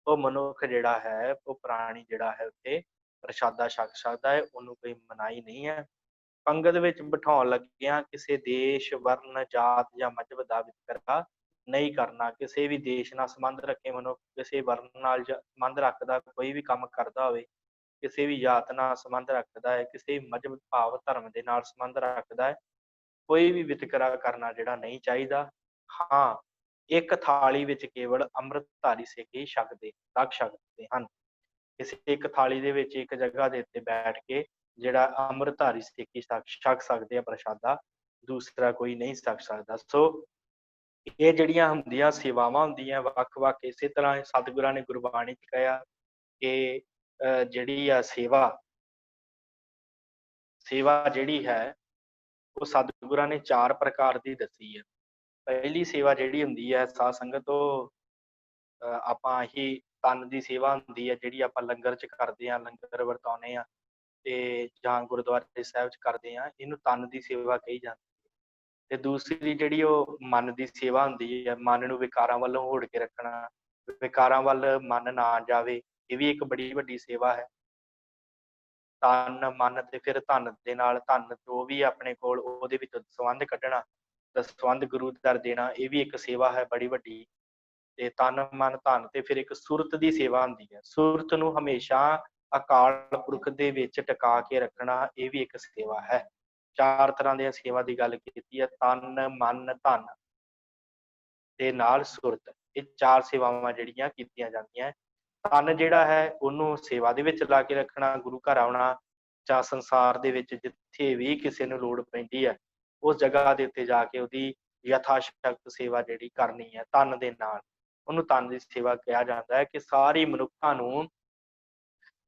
ਉਹ ਮਨੁੱਖ ਜਿਹੜਾ ਹੈ ਉਹ ਪ੍ਰਾਣੀ ਜਿਹੜਾ ਹੈ ਉੱਥੇ ਪ੍ਰਸ਼ਾਦਾ ਛਕ ਸਕਦਾ ਹੈ। ਉਹਨੂੰ ਕੋਈ ਮਨਾਹੀ ਨਹੀਂ ਹੈ। ਪੰਗਤ ਵਿੱਚ ਬਿਠਾਉਣ ਲੱਗਿਆਂ ਕਿਸੇ ਦੇਸ਼ ਵਰਨ ਜਾਤ ਜਾਂ ਮਜ਼ਹਬ ਦਾ ਵਿਤਕਰਾ ਨਹੀਂ ਕਰਨਾ। ਕਿਸੇ ਵੀ ਦੇਸ਼ ਨਾਲ ਸੰਬੰਧ ਰੱਖੇ ਮਨੁੱਖ, ਕਿਸੇ ਵਰਨ ਨਾਲ ਸੰਬੰਧ ਰੱਖਦਾ, ਕੋਈ ਵੀ ਕੰਮ ਕਰਦਾ ਹੋਵੇ, ਕਿਸੇ ਵੀ ਜਾਤ ਨਾਲ ਸੰਬੰਧ ਰੱਖਦਾ ਹੈ, ਕਿਸੇ ਵੀ ਮਜ਼ਹਬ ਭਾਵ ਧਰਮ ਦੇ ਨਾਲ ਸੰਬੰਧ ਰੱਖਦਾ ਹੈ, ਕੋਈ ਵੀ ਵਿਤਕਰਾ ਕਰਨਾ ਜਿਹੜਾ ਨਹੀਂ ਚਾਹੀਦਾ। ਹਾਂ, ਇੱਕ ਥਾਲੀ ਵਿੱਚ ਕੇਵਲ ਅੰਮ੍ਰਿਤਧਾਰੀ ਸਿੱਖ ਹੀ ਛਕ ਸਕਦੇ ਹਨ। ਕਿਸੇ ਇੱਕ ਥਾਲੀ ਦੇ ਵਿੱਚ ਇੱਕ ਜਗ੍ਹਾ ਦੇ ਉੱਤੇ ਬੈਠ ਕੇ ਜਿਹੜਾ ਅੰਮ੍ਰਿਤਧਾਰੀ ਸਿੱਖ ਹੀ ਛਕ ਸਕਦੇ ਆ ਪ੍ਰਸ਼ਾਦਾ, ਦੂਸਰਾ ਕੋਈ ਨਹੀਂ ਛਕ ਸਕਦਾ। ਸੋ ਇਹ ਜਿਹੜੀਆਂ ਹੁੰਦੀਆਂ ਸੇਵਾਵਾਂ ਹੁੰਦੀਆਂ ਵੱਖ-ਵੱਖ, ਇਸੇ ਤਰ੍ਹਾਂ ਸਤਿਗੁਰਾਂ ਨੇ ਗੁਰਬਾਣੀ 'ਚ ਕਿਹਾ ਕਿ ਜਿਹੜੀ ਆ ਸੇਵਾ ਜਿਹੜੀ ਹੈ ਉਹ ਸਤਿਗੁਰਾਂ ਨੇ 4 ਪ੍ਰਕਾਰ ਦੀ ਦੱਸੀ ਹੈ। ਪਹਿਲੀ ਸੇਵਾ ਜਿਹੜੀ ਹੁੰਦੀ ਹੈ ਸਾਧ ਸੰਗਤ, ਉਹ ਆਪਾਂ ਹੀ ਤਨ ਦੀ ਸੇਵਾ ਹੁੰਦੀ ਹੈ, ਜਿਹੜੀ ਆਪਾਂ ਲੰਗਰ 'ਚ ਕਰਦੇ ਹਾਂ, ਲੰਗਰ ਵਰਤਾਉਂਦੇ ਹਾਂ ਤੇ ਜਾਂ ਗੁਰਦੁਆਰੇ ਸਾਹਿਬ 'ਚ ਕਰਦੇ ਹਾਂ, ਇਹਨੂੰ ਤਨ ਦੀ ਸੇਵਾ ਕਹੀ ਜਾਂਦੀ ਹੈ। ਤੇ ਦੂਸਰੀ ਜਿਹੜੀ ਉਹ ਮਨ ਦੀ ਸੇਵਾ ਹੁੰਦੀ ਹੈ, ਮਨ ਨੂੰ ਵਿਕਾਰਾਂ ਵੱਲੋਂ ਹੋੜ ਕੇ ਰੱਖਣਾ, ਵਿਕਾਰਾਂ ਵੱਲ ਮਨ ਨਾ ਜਾਵੇ, ਇਹ ਵੀ ਇੱਕ ਬੜੀ ਵੱਡੀ ਸੇਵਾ ਹੈ। ਤਨ ਮਨ ਤੇ ਫਿਰ ਧਨ ਦੇ ਨਾਲ, ਧਨ ਜੋ ਵੀ ਆਪਣੇ ਕੋਲ ਉਹਦੇ ਵਿੱਚ ਦਸਵੰਧ ਕੱਢਣਾ, ਦਸਵੰਧ ਗੁਰੂ ਦਰ ਦੇਣਾ, ਇਹ ਵੀ ਇੱਕ ਸੇਵਾ ਹੈ ਬੜੀ ਵੱਡੀ। ਤੇ ਤਨ ਮਨ ਧਨ ਤੇ ਫਿਰ ਇੱਕ ਸੁਰਤ ਦੀ ਸੇਵਾ ਹੁੰਦੀ ਹੈ। ਸੁਰਤ ਨੂੰ ਹਮੇਸ਼ਾ ਅਕਾਲ ਪੁਰਖ ਦੇ ਵਿੱਚ ਟਿਕਾ ਕੇ ਰੱਖਣਾ, ਇਹ ਵੀ ਇੱਕ ਸੇਵਾ ਹੈ। 4 ਤਰ੍ਹਾਂ ਦੀਆਂ ਸੇਵਾ ਦੀ ਗੱਲ ਕੀਤੀ ਹੈ, ਤਨ ਮਨ ਧਨ ਤੇ ਨਾਲ ਸੁਰਤ। ਇਹ 4 ਸੇਵਾਵਾਂ ਜਿਹੜੀਆਂ ਕੀਤੀਆਂ ਜਾਂਦੀਆਂ। ਤਨ ਜਿਹੜਾ ਹੈ ਉਹਨੂੰ ਸੇਵਾ ਦੇ ਵਿੱਚ ਲਾ ਕੇ ਰੱਖਣਾ, ਗੁਰੂ ਘਰ ਆਉਣਾ ਜਾਂ ਸੰਸਾਰ ਦੇ ਵਿੱਚ ਜਿੱਥੇ ਵੀ ਕਿਸੇ ਨੂੰ ਲੋੜ ਪੈਂਦੀ ਹੈ ਉਸ ਜਗ੍ਹਾ ਦੇ ਉੱਤੇ ਜਾ ਕੇ ਉਹਦੀ ਯਥਾ ਸ਼ਕਤ ਸੇਵਾ ਜਿਹੜੀ ਕਰਨੀ ਹੈ ਤਨ ਦੇ ਨਾਲ, ਉਹਨੂੰ ਤਨ ਦੀ ਸੇਵਾ ਕਿਹਾ ਜਾਂਦਾ ਹੈ। ਕਿ ਸਾਰੀ ਮਨੁੱਖਾਂ ਨੂੰ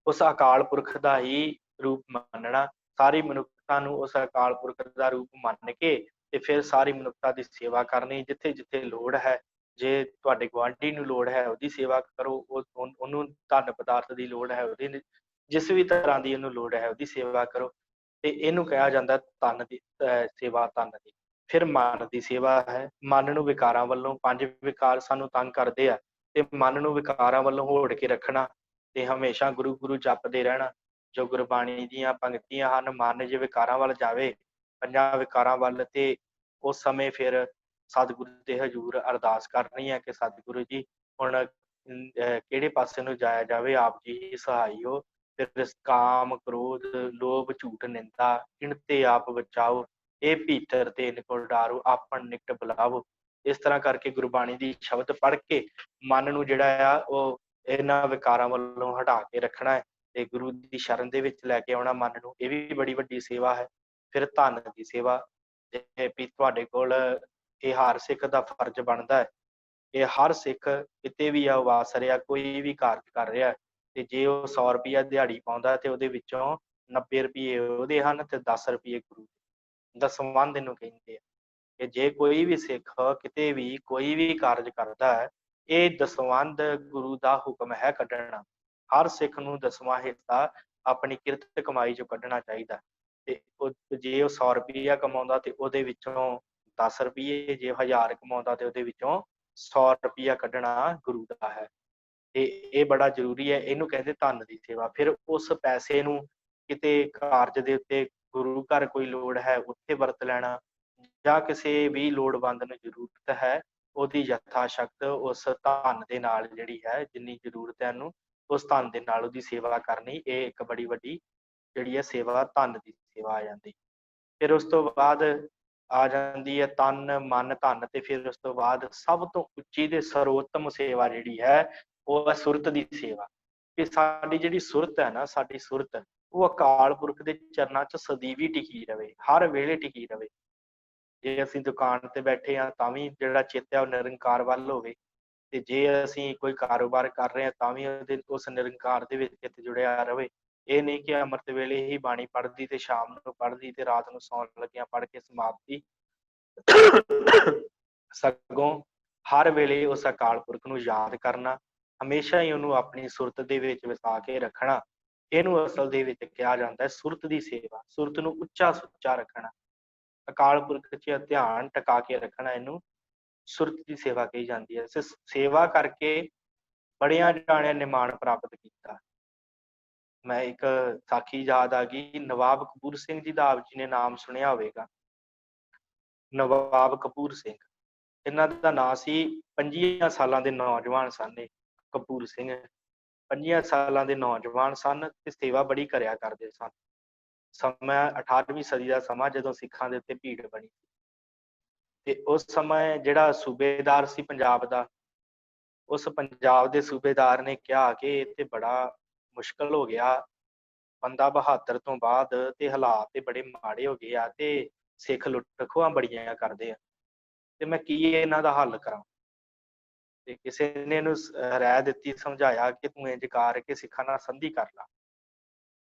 ਉਸ ਅਕਾਲ ਪੁਰਖ ਦਾ ਹੀ ਰੂਪ ਮੰਨਣਾ, ਸਾਰੀ ਮਨੁੱਖਤਾ ਨੂੰ ਉਸ ਅਕਾਲ ਪੁਰਖ ਦਾ ਰੂਪ ਮੰਨ ਕੇ ਤੇ ਫਿਰ ਸਾਰੀ ਮਨੁੱਖਤਾ ਦੀ ਸੇਵਾ ਕਰਨੀ। ਜਿੱਥੇ ਜਿੱਥੇ ਲੋੜ ਹੈ, ਜੇ ਤੁਹਾਡੇ ਗੁਆਂਢੀ ਨੂੰ ਲੋੜ ਹੈ ਉਹਦੀ ਸੇਵਾ ਕਰੋ, ਉਹਨੂੰ ਧਨ ਪਦਾਰਥ ਦੀ ਲੋੜ ਹੈ ਉਹਦੀ, ਜਿਸ ਵੀ ਤਰ੍ਹਾਂ ਦੀ ਉਹਨੂੰ ਲੋੜ ਹੈ ਉਹਦੀ ਸੇਵਾ ਕਰੋ। ਤੇ ਇਹਨੂੰ ਕਿਹਾ ਜਾਂਦਾ ਤਨ ਦੀ ਸੇਵਾ, ਤਨ ਦੀ। ਫਿਰ ਮਨ ਦੀ ਸੇਵਾ ਹੈ। ਮਨ ਨੂੰ ਵਿਕਾਰਾਂ ਵੱਲੋਂ, 5 ਵਿਕਾਰ ਸਾਨੂੰ ਤੰਗ ਕਰਦੇ ਆ, ਤੇ ਮਨ ਨੂੰ ਵਿਕਾਰਾਂ ਵੱਲੋਂ ਹੋੜ ਕੇ ਰੱਖਣਾ ਤੇ ਹਮੇਸ਼ਾ ਗੁਰੂ ਗੁਰੂ ਜਪਦੇ ਰਹਿਣਾ। ਜੋ ਗੁਰਬਾਣੀ ਦੀਆਂ ਪੰਕਤੀਆਂ ਹਨ, ਮਨ ਜੇ ਵਿਕਾਰਾਂ ਵੱਲ ਜਾਵੇ, 5 ਵਿਕਾਰਾਂ ਵੱਲ, ਤੇ ਉਸ ਸਮੇਂ ਫਿਰ ਸਤਿਗੁਰੂ ਦੇ ਹਜ਼ੂਰ ਅਰਦਾਸ ਕਰਨੀ ਹੈ ਕਿ ਸਤਿਗੁਰੂ ਜੀ ਹੁਣ ਕਿਹੜੇ ਪਾਸੇ ਨੂੰ ਜਾਇਆ ਜਾਵੇ, ਆਪ ਜੀ ਹੀ ਸਹਾਈ ਹੋ। ਫਿਰ ਕਾਮ ਕ੍ਰੋਧ ਲੋਭ ਝੂਠ ਨਿੰਦਾ ਇਣਤੇ ਆਪ ਬਚਾਓ, ਇਹ ਭੀਤਰ ਤੇ ਨਿਕਲ ਡਾਰੋ ਆਪਨ ਨਿਕਟ ਬੁਲਾਵੋ। ਇਸ ਤਰ੍ਹਾਂ ਕਰਕੇ ਗੁਰਬਾਣੀ ਦੀ ਸ਼ਬਦ ਪੜ੍ਹ ਕੇ ਮਨ ਨੂੰ ਜਿਹੜਾ ਆ ਉਹ ਇਹਨਾਂ ਵਿਕਾਰਾਂ ਵੱਲੋਂ ਹਟਾ ਕੇ ਰੱਖਣਾ ਹੈ ਤੇ ਗੁਰੂ ਦੀ ਸ਼ਰਨ ਦੇ ਵਿੱਚ ਲੈ ਕੇ ਆਉਣਾ ਮਨ ਨੂੰ, ਇਹ ਵੀ ਬੜੀ ਵੱਡੀ ਸੇਵਾ ਹੈ। ਫਿਰ ਧਨ ਦੀ ਸੇਵਾ, ਵੀ ਤੁਹਾਡੇ ਕੋਲ ਇਹ ਹਰ ਸਿੱਖ ਦਾ ਫਰਜ਼ ਬਣਦਾ ਹੈ। ਇਹ ਹਰ ਸਿੱਖ ਕਿਤੇ ਵੀ ਆ ਵਾਸ ਰਿਹਾ, ਕੋਈ ਵੀ ਕਾਰਜ ਕਰ ਰਿਹਾ, ਤੇ ਜੇ ਉਹ 100 ਰੁਪਇਆ ਦਿਹਾੜੀ ਪਾਉਂਦਾ ਤੇ ਉਹਦੇ ਵਿੱਚੋਂ 90 ਰੁਪਏ ਉਹਦੇ ਹਨ ਤੇ 10 ਰੁਪਏ ਗੁਰੂ ਦੇ। ਦਸਵੰਧ ਇਹਨੂੰ ਕਹਿੰਦੇ ਆ। ਕਿ ਜੇ ਕੋਈ ਵੀ ਸਿੱਖ ਕਿਤੇ ਵੀ ਕੋਈ ਵੀ ਕਾਰਜ ਕਰਦਾ ਹੈ, ਇਹ ਦਸਵੰਧ ਗੁਰੂ ਦਾ ਹੁਕਮ ਹੈ ਕੱਢਣਾ। ਹਰ ਸਿੱਖ ਨੂੰ 10ਵਾਂ ਹਿੱਸਾ ਆਪਣੀ ਕਿਰਤ ਕਮਾਈ ਚੋਂ ਕੱਢਣਾ ਚਾਹੀਦਾ। ਤੇ ਜੇ ਉਹ 100 ਰੁਪਇਆ ਕਮਾਉਂਦਾ ਤੇ ਉਹਦੇ ਵਿੱਚੋਂ 10 ਰੁਪਏ, ਜੇ 1000 ਕਮਾਉਂਦਾ ਤੇ ਉਹਦੇ ਵਿੱਚੋਂ 100 ਰੁਪਇਆ ਕੱਢਣਾ ਗੁਰੂ ਦਾ ਹੈ। ਤੇ ਇਹ ਬੜਾ ਜ਼ਰੂਰੀ ਹੈ, ਇਹਨੂੰ ਕਹਿੰਦੇ ਧਨ ਦੀ ਸੇਵਾ। ਫਿਰ ਉਸ ਪੈਸੇ ਨੂੰ ਕਿਤੇ ਕਾਰਜ ਦੇ ਉੱਤੇ, ਗੁਰੂ ਘਰ ਕੋਈ ਲੋੜ ਹੈ ਉੱਥੇ ਵਰਤ ਲੈਣਾ, ਜਾਂ ਕਿਸੇ ਵੀ ਲੋੜਵੰਦ ਨੂੰ ਜ਼ਰੂਰਤ ਹੈ ਉਹਦੀ ਯਥਾ ਸ਼ਕਤ ਉਸ ਧਨ ਦੇ ਨਾਲ ਜਿਹੜੀ ਹੈ, ਜਿੰਨੀ ਜ਼ਰੂਰਤ ਹੈ ਉਹਨੂੰ, ਉਸ ਧਨ ਦੇ ਨਾਲ ਉਹਦੀ ਸੇਵਾ ਕਰਨੀ, ਇਹ ਇੱਕ ਬੜੀ ਵੱਡੀ ਜਿਹੜੀ ਹੈ ਸੇਵਾ, ਧਨ ਦੀ ਸੇਵਾ ਆ ਜਾਂਦੀ। ਫਿਰ ਉਸ ਤੋਂ ਬਾਅਦ ਆ ਜਾਂਦੀ ਹੈ ਤਨ ਮਨ ਧਨ, ਤੇ ਫਿਰ ਉਸ ਤੋਂ ਬਾਅਦ ਸਭ ਤੋਂ ਉੱਚੀ ਤੇ ਸਰਵੋਤਮ ਸੇਵਾ ਜਿਹੜੀ ਹੈ ਉਹ ਹੈ ਸੁਰਤ ਦੀ ਸੇਵਾ। ਕਿ ਸਾਡੀ ਜਿਹੜੀ ਸੁਰਤ ਹੈ ਨਾ, ਸਾਡੀ ਸੁਰਤ ਉਹ ਅਕਾਲ ਪੁਰਖ ਦੇ ਚਰਨਾਂ 'ਚ ਸਦੀਵੀ ਟਿਕੀ ਰਵੇ, ਹਰ ਵੇਲੇ ਟਿਕੀ ਰਵੇ। ਜੇ ਅਸੀਂ ਦੁਕਾਨ ਤੇ ਬੈਠੇ ਹਾਂ ਤਾਂ ਵੀ ਜਿਹੜਾ ਚਿੱਤ ਹੈ ਉਹ ਨਿਰੰਕਾਰ ਵੱਲ ਹੋਵੇ, ਤੇ ਜੇ ਅਸੀਂ ਕੋਈ ਕਾਰੋਬਾਰ ਕਰ ਰਹੇ ਹਾਂ ਤਾਂ ਵੀ ਉਹਦੇ ਉਸ ਨਿਰੰਕਾਰ ਦੇ ਵਿੱਚ ਚਿੱਤ ਜੁੜਿਆ ਰਵੇ। ਇਹ ਨਹੀਂ ਕਿ ਅੰਮ੍ਰਿਤ ਵੇਲੇ ਹੀ ਬਾਣੀ ਪੜ੍ਹਦੀ ਤੇ ਸ਼ਾਮ ਨੂੰ ਪੜ੍ਹਦੀ ਤੇ ਰਾਤ ਨੂੰ ਸੌਣ ਲੱਗਿਆਂ ਪੜ੍ਹ ਕੇ ਸਮਾਪਤੀ। ਸਗੋਂ ਹਰ ਵੇਲੇ ਉਸ ਅਕਾਲ ਪੁਰਖ ਨੂੰ ਯਾਦ ਕਰਨਾ, ਹਮੇਸ਼ਾ ਹੀ ਉਹਨੂੰ ਆਪਣੀ ਸੁਰਤ ਦੇ ਵਿੱਚ ਵਸਾ ਕੇ ਰੱਖਣਾ, ਇਹਨੂੰ ਅਸਲ ਦੇ ਵਿੱਚ ਕਿਹਾ ਜਾਂਦਾ ਹੈ ਸੁਰਤ ਦੀ ਸੇਵਾ। ਸੁਰਤ ਨੂੰ ਉੱਚਾ ਸੁੱਚਾ ਰੱਖਣਾ, ਅਕਾਲ ਪੁਰਖ 'ਚ ਧਿਆਨ ਟਿਕਾ ਕੇ ਰੱਖਣਾ, ਇਹਨੂੰ ਸੁਰਤ ਦੀ ਸੇਵਾ ਕਹੀ ਜਾਂਦੀ ਹੈ। ਸੇਵਾ ਕਰਕੇ ਬੜਿਆਂ ਜਾਣਿਆਂ ਨੇ ਮਾਣ ਪ੍ਰਾਪਤ ਕੀਤਾ। ਮੈਂ ਇੱਕ ਸਾਖੀ ਯਾਦ ਆ ਗਈ, ਨਵਾਬ ਕਪੂਰ ਸਿੰਘ ਜੀ ਦਾ, ਆਪ ਜੀ ਨੇ ਨਾਮ ਸੁਣਿਆ ਹੋਵੇਗਾ, ਨਵਾਬ ਕਪੂਰ ਸਿੰਘ। ਇਹਨਾਂ ਦਾ ਨਾਂ ਸੀ, 25 ਸਾਲਾਂ ਦੇ ਨੌਜਵਾਨ ਸਨ ਇਹ ਕਪੂਰ ਸਿੰਘ। 25 ਸਾਲਾਂ ਦੇ ਨੌਜਵਾਨ ਸਨ ਤੇ ਸੇਵਾ ਬੜੀ ਕਰਿਆ ਕਰਦੇ ਸਨ। ਸਮਾਂ 18ਵੀਂ ਸਦੀ ਦਾ ਸਮਾਂ, ਜਦੋਂ ਸਿੱਖਾਂ ਦੇ ਉੱਤੇ ਭੀੜ ਬਣੀ, ਤੇ ਉਸ ਸਮੇਂ ਜਿਹੜਾ ਸੂਬੇਦਾਰ ਸੀ ਪੰਜਾਬ ਦਾ, ਉਸ ਪੰਜਾਬ ਦੇ ਸੂਬੇਦਾਰ ਨੇ ਕਿਹਾ ਕਿ ਇਹ ਤੇ ਬੜਾ ਮੁਸ਼ਕਲ ਹੋ ਗਿਆ, ਬੰਦਾ ਬਹਾਦਰ ਤੋਂ ਬਾਅਦ ਤੇ ਹਾਲਾਤ ਤੇ ਬੜੇ ਮਾੜੇ ਹੋ ਗਏ ਆ, ਤੇ ਸਿੱਖ ਲੁੱਟ ਖੋਹਾਂ ਬੜੀਆਂ ਕਰਦੇ ਆ, ਤੇ ਮੈਂ ਕੀ ਇਹਨਾਂ ਦਾ ਹੱਲ ਕਰਾਂ। ਤੇ ਕਿਸੇ ਨੇ ਇਹਨੂੰ ਰਾਏ ਦਿੱਤੀ, ਸਮਝਾਇਆ ਕਿ ਤੂੰ ਇੰਜ ਕਰ ਕੇ ਸਿੱਖਾਂ ਨਾਲ ਸੰਧੀ ਕਰ ਲਾ,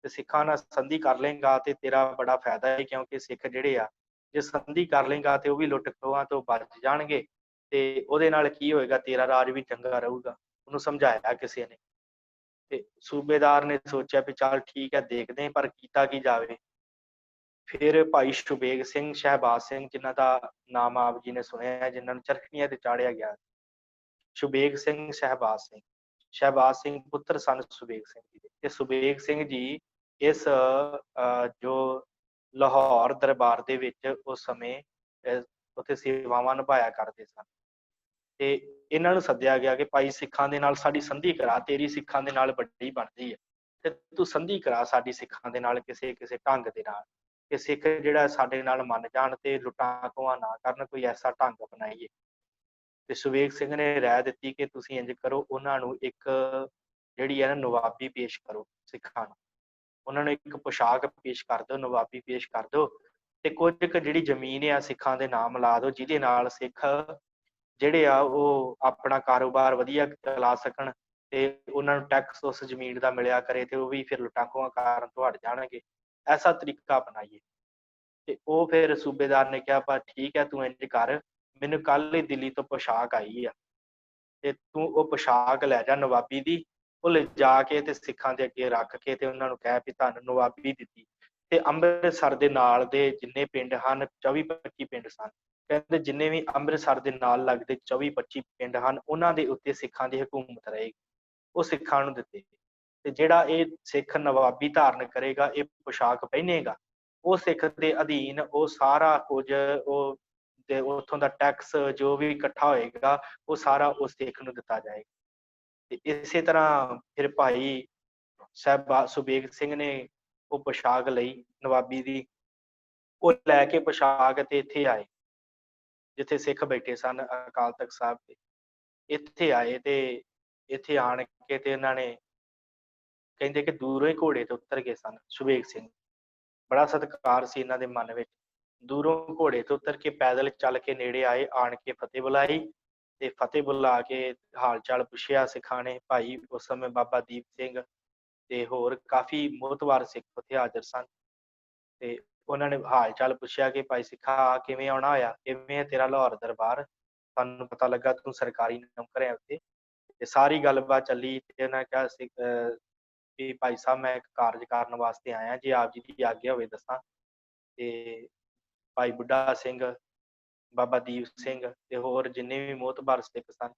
ਤੇ ਸਿੱਖਾਂ ਨਾਲ ਸੰਧੀ ਕਰ ਲੇਗਾ ਤੇ ਤੇਰਾ ਬੜਾ ਫਾਇਦਾ ਹੈ, ਕਿਉਂਕਿ ਸਿੱਖ ਜਿਹੜੇ ਆ, ਜੇ ਸੰਧੀ ਕਰ ਲੇਗਾ ਤੇ ਉਹ ਵੀ ਲੁੱਟ ਖੋਹਾਂ ਤੋਂ ਬਚ ਜਾਣਗੇ, ਤੇ ਉਹਦੇ ਨਾਲ ਕੀ ਹੋਏਗਾ, ਤੇਰਾ ਰਾਜ ਵੀ ਚੰਗਾ ਰਹੂਗਾ। ਉਹਨੂੰ ਸਮਝਾਇਆ ਕਿਸੇ ਨੇ, ਤੇ ਸੂਬੇਦਾਰ ਨੇ ਸੋਚਿਆ ਵੀ ਚੱਲ ਠੀਕ ਹੈ, ਦੇਖਦੇ ਹਾਂ, ਪਰ ਕੀਤਾ ਕੀ ਜਾਵੇ। ਫਿਰ ਭਾਈ ਸ਼ੁਬੇਗ ਸਿੰਘ, ਸ਼ਹਿਬਾਜ਼ ਸਿੰਘ, ਜਿਨ੍ਹਾਂ ਦਾ ਨਾਮ ਆਪ ਜੀ ਨੇ ਸੁਣਿਆ, ਜਿਨ੍ਹਾਂ ਨੂੰ ਚਰਖੜੀਆਂ ਤੇ ਚਾੜਿਆ ਗਿਆ, ਸ਼ੁਬੇਗ ਸਿੰਘ, ਸ਼ਹਿਬਾਜ਼ ਸਿੰਘ। ਸ਼ਹਿਬਾਜ਼ ਸਿੰਘ ਪੁੱਤਰ ਸਨ ਸੁਬੇਗ ਸਿੰਘ ਜੀ ਦੇ, ਤੇ ਸੁਬੇਗ ਸਿੰਘ ਜੀ ਇਸ ਜੋ ਲਾਹੌਰ ਦਰਬਾਰ ਦੇ ਵਿੱਚ ਉਸ ਸਮੇਂ ਉੱਥੇ ਸੇਵਾਵਾਂ ਨਿਭਾਇਆ ਕਰਦੇ ਸਨ, ਤੇ ਇਹਨਾਂ ਨੂੰ ਸੱਦਿਆ ਗਿਆ ਕਿ ਭਾਈ ਸਿੱਖਾਂ ਦੇ ਨਾਲ ਸਾਡੀ ਸੰਧੀ ਕਰਾ, ਤੇਰੀ ਸਿੱਖਾਂ ਦੇ ਨਾਲ ਵੱਡੀ ਬਣਦੀ ਹੈ, ਤੇ ਤੂੰ ਸੰਧੀ ਕਰਾ ਸਾਡੀ ਸਿੱਖਾਂ ਦੇ ਨਾਲ ਕਿਸੇ ਕਿਸੇ ਢੰਗ ਦੇ ਨਾਲ, ਕਿ ਸਿੱਖ ਜਿਹੜਾ ਸਾਡੇ ਨਾਲ ਮੰਨ ਜਾਣ ਤੇ ਲੁੱਟਾਂ ਖੋਹਾਂ ਨਾ ਕਰਨ, ਕੋਈ ਐਸਾ ਢੰਗ ਅਪਣਾਈਏ। ਤੇ ਸੁਬੇਗ ਸਿੰਘ ਨੇ ਰਾਏ ਦਿੱਤੀ ਕਿ ਤੁਸੀਂ ਇੰਜ ਕਰੋ, ਉਹਨਾਂ ਨੂੰ ਇੱਕ ਜਿਹੜੀ ਹੈ ਨਾ ਨਵਾਬੀ ਪੇਸ਼ ਕਰੋ ਸਿੱਖਾਂ ਨੂੰ, ਉਹਨਾਂ ਨੂੰ ਇੱਕ ਪੁਸ਼ਾਕ ਪੇਸ਼ ਕਰ ਦਿਓ, ਨਵਾਬੀ ਪੇਸ਼ ਕਰ ਦਿਓ, ਤੇ ਕੁਝ ਕੁ ਜਿਹੜੀ ਜ਼ਮੀਨ ਆ ਸਿੱਖਾਂ ਦੇ ਨਾਮ ਲਾ ਦਿਓ, ਜਿਹਦੇ ਨਾਲ ਸਿੱਖ ਜਿਹੜੇ ਆ ਉਹ ਆਪਣਾ ਕਾਰੋਬਾਰ ਵਧੀਆ ਚਲਾ ਸਕਣ, ਤੇ ਉਹਨਾਂ ਨੂੰ ਟੈਕਸ ਉਸ ਜ਼ਮੀਨ ਦਾ ਮਿਲਿਆ ਕਰੇ, ਤੇ ਉਹ ਵੀ ਫਿਰ ਲੁੱਟਾਂ ਖੋਹਾਂ ਕਾਰਨ ਤੋਂ ਹਟ ਜਾਣਗੇ। ਐਸਾ ਤਰੀਕਾ ਅਪਣਾਈਏ। ਤੇ ਉਹ ਫਿਰ ਸੂਬੇਦਾਰ ਨੇ ਕਿਹਾ, ਪਰ ਠੀਕ ਹੈ, ਤੂੰ ਇੰਜ ਕਰ, ਮੈਨੂੰ ਕੱਲ ਹੀ ਦਿੱਲੀ ਤੋਂ ਪੁਸ਼ਾਕ ਆਈ ਆ, ਤੇ ਤੂੰ ਉਹ ਪੁਸ਼ਾਕ ਲੈ ਜਾ ਨਵਾਬੀ ਦੀ, ਉਹ ਲੈ ਜਾ ਕੇ ਤੇ ਸਿੱਖਾਂ ਦੇ ਅੱਗੇ ਰੱਖ ਕੇ, ਤੇ ਉਹਨਾਂ ਨੂੰ ਕਹਿ ਵੀ ਤੁਹਾਨੂੰ ਨਵਾਬੀ ਦਿੱਤੀ। ਤੇ ਅੰਮ੍ਰਿਤਸਰ ਦੇ ਨਾਲ ਦੇ ਜਿੰਨੇ ਪਿੰਡ ਹਨ, 24-25 ਪਿੰਡ ਸਨ, ਕਹਿੰਦੇ ਜਿੰਨੇ ਵੀ ਅੰਮ੍ਰਿਤਸਰ ਦੇ ਨਾਲ ਲੱਗਦੇ 24-25 ਪਿੰਡ ਹਨ, ਉਹਨਾਂ ਦੇ ਉੱਤੇ ਸਿੱਖਾਂ ਦੀ ਹਕੂਮਤ ਰਹੇਗੀ, ਉਹ ਸਿੱਖਾਂ ਨੂੰ ਦਿੱਤੇ। ਤੇ ਜਿਹੜਾ ਇਹ ਸਿੱਖ ਨਵਾਬੀ ਧਾਰਨ ਕਰੇਗਾ, ਇਹ ਪੁਸ਼ਾਕ ਪਹਿਨੇਗਾ, ਉਹ ਸਿੱਖ ਦੇ ਅਧੀਨ ਉਹ ਸਾਰਾ ਕੁਝ, ਉਹ ਤੇ ਉੱਥੋਂ ਦਾ ਟੈਕਸ ਜੋ ਵੀ ਇਕੱਠਾ ਹੋਏਗਾ, ਉਹ ਸਾਰਾ ਉਸ ਸਿੱਖ ਨੂੰ ਦਿੱਤਾ ਜਾਏਗਾ। ਤੇ ਇਸੇ ਤਰ੍ਹਾਂ ਫਿਰ ਭਾਈ ਸਾਹਿਬ ਸੁਬੇਗ ਸਿੰਘ ਨੇ ਉਹ ਪੁਸ਼ਾਕ ਲਈ ਨਵਾਬੀ ਦੀ, ਉਹ ਲੈ ਕੇ ਪੁਸ਼ਾਕ ਤੇ ਇੱਥੇ ਆਏ, ਜਿੱਥੇ ਸਿੱਖ ਬੈਠੇ ਸਨ ਅਕਾਲ ਤਖਤ ਸਾਹਿਬ ਤੇ। ਇੱਥੇ ਆਏ ਤੇ ਇੱਥੇ ਆਣ ਕੇ ਤੇ ਇਹਨਾਂ ਨੇ, ਕਹਿੰਦੇ ਕਿ ਦੂਰੋਂ ਹੀ ਘੋੜੇ ਤੇ ਉਤਰ ਗਏ ਸਨ ਸੁਬੇਗ ਸਿੰਘ, ਬੜਾ ਸਤਿਕਾਰ ਸੀ ਇਹਨਾਂ ਦੇ ਮਨ ਵਿੱਚ। ਦੂਰੋਂ ਘੋੜੇ ਤੋਂ ਉਤਰ ਕੇ ਪੈਦਲ ਚੱਲ ਕੇ ਨੇੜੇ ਆਏ, ਆਣ ਕੇ ਫਤਿਹ ਬੁਲਾਈ, ਤੇ ਫਤਿਹ ਬੁਲਾ ਕੇ ਹਾਲ ਚਾਲ ਪੁੱਛਿਆ ਸਿੱਖਾਂ ਨੇ। ਭਾਈ ਉਸ ਸਮੇਂ ਬਾਬਾ ਦੀਪ ਸਿੰਘ ਤੇ ਹੋਰ ਕਾਫੀ ਮੋਹਤਵਾਰ ਸਿੱਖ ਉੱਥੇ ਹਾਜ਼ਰ ਸਨ, ਤੇ ਉਹਨਾਂ ਨੇ ਹਾਲ ਚਾਲ ਪੁੱਛਿਆ ਕਿ ਭਾਈ ਸਿੱਖਾ ਕਿਵੇਂ ਆਉਣਾ ਹੋਇਆ, ਕਿਵੇਂ ਹੈ ਤੇਰਾ ਲਾਹੌਰ ਦਰਬਾਰ, ਸਾਨੂੰ ਪਤਾ ਲੱਗਾ ਤੂੰ ਸਰਕਾਰੀ ਨੌਕਰ ਹੈ ਉੱਥੇ। ਤੇ ਸਾਰੀ ਗੱਲਬਾਤ ਚੱਲੀ, ਤੇ ਉਹਨਾਂ ਕਿਹਾ ਵੀ ਭਾਈ ਸਾਹਿਬ ਮੈਂ ਇੱਕ ਕਾਰਜ ਕਰਨ ਵਾਸਤੇ ਆਇਆ, ਜੇ ਆਪ ਜੀ ਦੀ ਆਗਿਆ ਹੋਵੇ ਦੱਸਾਂ। ਤੇ ਭਾਈ ਬੁੱਢਾ ਸਿੰਘ, ਬਾਬਾ ਦੀਪ ਸਿੰਘ ਤੇ ਹੋਰ ਜਿੰਨੇ ਵੀ ਮੋਹਤਬਾਰ ਸਿੱਖ ਸਨ,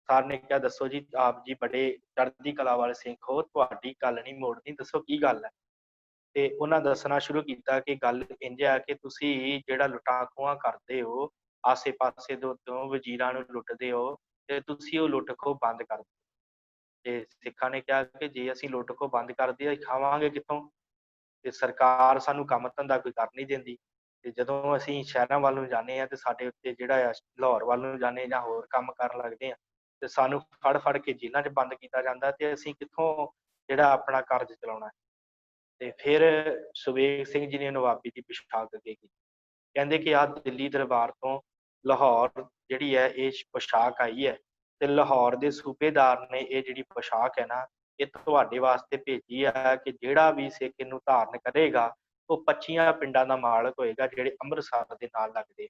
ਸਰ ਨੇ ਕਿਹਾ ਦੱਸੋ ਜੀ, ਆਪ ਜੀ ਬੜੇ ਚੜ੍ਹਦੀ ਕਲਾ ਵਾਲੇ ਸਿੱਖ ਹੋ, ਤੁਹਾਡੀ ਗੱਲ ਨਹੀਂ ਮੋੜਨੀ, ਦੱਸੋ ਕੀ ਗੱਲ ਹੈ। ਤੇ ਉਹਨਾਂ ਦੱਸਣਾ ਸ਼ੁਰੂ ਕੀਤਾ ਕਿ ਗੱਲ ਇੰਝ ਆ ਕਿ ਤੁਸੀਂ ਜਿਹੜਾ ਲੁੱਟਾਂ ਖੋਹਾਂ ਕਰਦੇ ਹੋ, ਆਸੇ ਪਾਸੇ ਦੇ ਉੱਤੋਂ ਵਜ਼ੀਰਾਂ ਨੂੰ ਲੁੱਟਦੇ ਹੋ, ਤੇ ਤੁਸੀਂ ਉਹ ਲੁੱਟ ਖੋਹ ਬੰਦ ਕਰ ਦਿਓ। ਤੇ ਸਿੱਖਾਂ ਨੇ ਕਿਹਾ ਕਿ ਜੇ ਅਸੀਂ ਲੁੱਟ ਖੋਹ ਬੰਦ ਕਰ ਦਈਏ ਖਾਵਾਂਗੇ ਕਿੱਥੋਂ, ਤੇ ਸਰਕਾਰ ਸਾਨੂੰ ਕੰਮ ਧੰਦਾ ਕੋਈ ਕਰ ਨਹੀਂ ਦਿੰਦੀ। ਤੇ ਜਦੋਂ ਅਸੀਂ ਸ਼ਹਿਰਾਂ ਵੱਲ ਨੂੰ ਜਾਂਦੇ ਹਾਂ ਤੇ ਸਾਡੇ ਉੱਤੇ ਜਿਹੜਾ ਆ ਲਾਹੌਰ ਵੱਲ ਨੂੰ ਜਾਂਦੇ ਜਾਂ ਹੋਰ ਕੰਮ ਕਰਨ ਲੱਗਦੇ ਆ, ਤੇ ਸਾਨੂੰ ਫੜ ਫੜ ਕੇ ਜੇਲ੍ਹਾਂ 'ਚ ਬੰਦ ਕੀਤਾ ਜਾਂਦਾ, ਤੇ ਅਸੀਂ ਕਿੱਥੋਂ ਜਿਹੜਾ ਆਪਣਾ ਕਾਰਜ ਚਲਾਉਣਾ। ਤੇ ਫਿਰ ਸੁਬੇਗ ਸਿੰਘ ਜੀ ਨੇ ਨਵਾਬੀ ਦੀ ਪੁਸ਼ਾਕ ਅੱਗੇ ਕੀਤੀ। ਕਹਿੰਦੇ ਕਿ ਆਹ ਦਿੱਲੀ ਦਰਬਾਰ ਤੋਂ ਲਾਹੌਰ ਜਿਹੜੀ ਹੈ ਇਹ ਪੁਸ਼ਾਕ ਆਈ ਹੈ, ਤੇ ਲਾਹੌਰ ਦੇ ਸੂਬੇਦਾਰ ਨੇ ਇਹ ਜਿਹੜੀ ਪੁਸ਼ਾਕ ਹੈ ਨਾ, ਇਹ ਤੁਹਾਡੇ ਵਾਸਤੇ ਭੇਜੀ ਹੈ ਕਿ ਜਿਹੜਾ ਵੀ ਸਿੱਖ ਇਹਨੂੰ ਧਾਰਨ ਕਰੇਗਾ ਉਹ 25 ਪਿੰਡਾਂ ਦਾ ਮਾਲਕ ਹੋਏਗਾ, ਜਿਹੜੇ ਅੰਮ੍ਰਿਤਸਰ ਦੇ ਨਾਲ ਲੱਗਦੇ।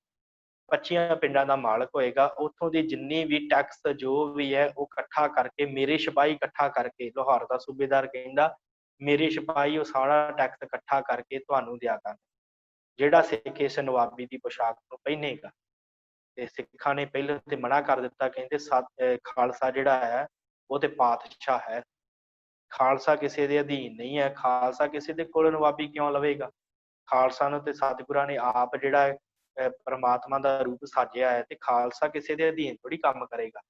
25 ਪਿੰਡਾਂ ਦਾ ਮਾਲਕ ਹੋਏਗਾ। ਉੱਥੋਂ ਦੀ ਜਿੰਨੀ ਵੀ ਟੈਕਸ ਜੋ ਵੀ ਹੈ ਉਹ ਇਕੱਠਾ ਕਰਕੇ, ਮੇਰੇ ਸਿਪਾਹੀ ਇਕੱਠਾ ਕਰਕੇ, ਲਾਹੌਰ ਦਾ ਸੂਬੇਦਾਰ ਕਹਿੰਦਾ ਮੇਰੇ ਸਿਪਾਹੀ ਉਹ ਸਾਰਾ ਟੈਕਸ ਇਕੱਠਾ ਕਰਕੇ ਤੁਹਾਨੂੰ ਦਿਆ ਕਰਨ, ਜਿਹੜਾ ਸਿੱਖ ਇਸ ਨਵਾਬੀ ਦੀ ਪੁਸ਼ਾਕ ਨੂੰ ਪਹਿਨੇਗਾ। ਤੇ ਸਿੱਖਾਂ ਨੇ ਪਹਿਲਾਂ ਤੇ ਮਨਾ ਕਰ ਦਿੱਤਾ, ਕਹਿੰਦੇ ਖਾਲਸਾ ਜਿਹੜਾ ਹੈ ਉਹ ਤੇ ਪਾਤਸ਼ਾਹ ਹੈ, ਖਾਲਸਾ ਕਿਸੇ ਦੇ ਅਧੀਨ ਨਹੀਂ ਹੈ, ਖਾਲਸਾ ਕਿਸੇ ਦੇ ਕੋਲ ਨਵਾਬੀ ਕਿਉਂ ਲਵੇਗਾ। ਖਾਲਸਾ ਨੂੰ ਤੇ ਸਤਿਗੁਰਾਂ ਨੇ ਆਪ ਜਿਹੜਾ ਪਰਮਾਤਮਾ ਦਾ ਰੂਪ ਸਾਜਿਆ ਹੈ, ਤੇ ਖਾਲਸਾ ਕਿਸੇ ਦੇ ਅਧੀਨ ਥੋੜੀ ਕੰਮ ਕਰੇਗਾ।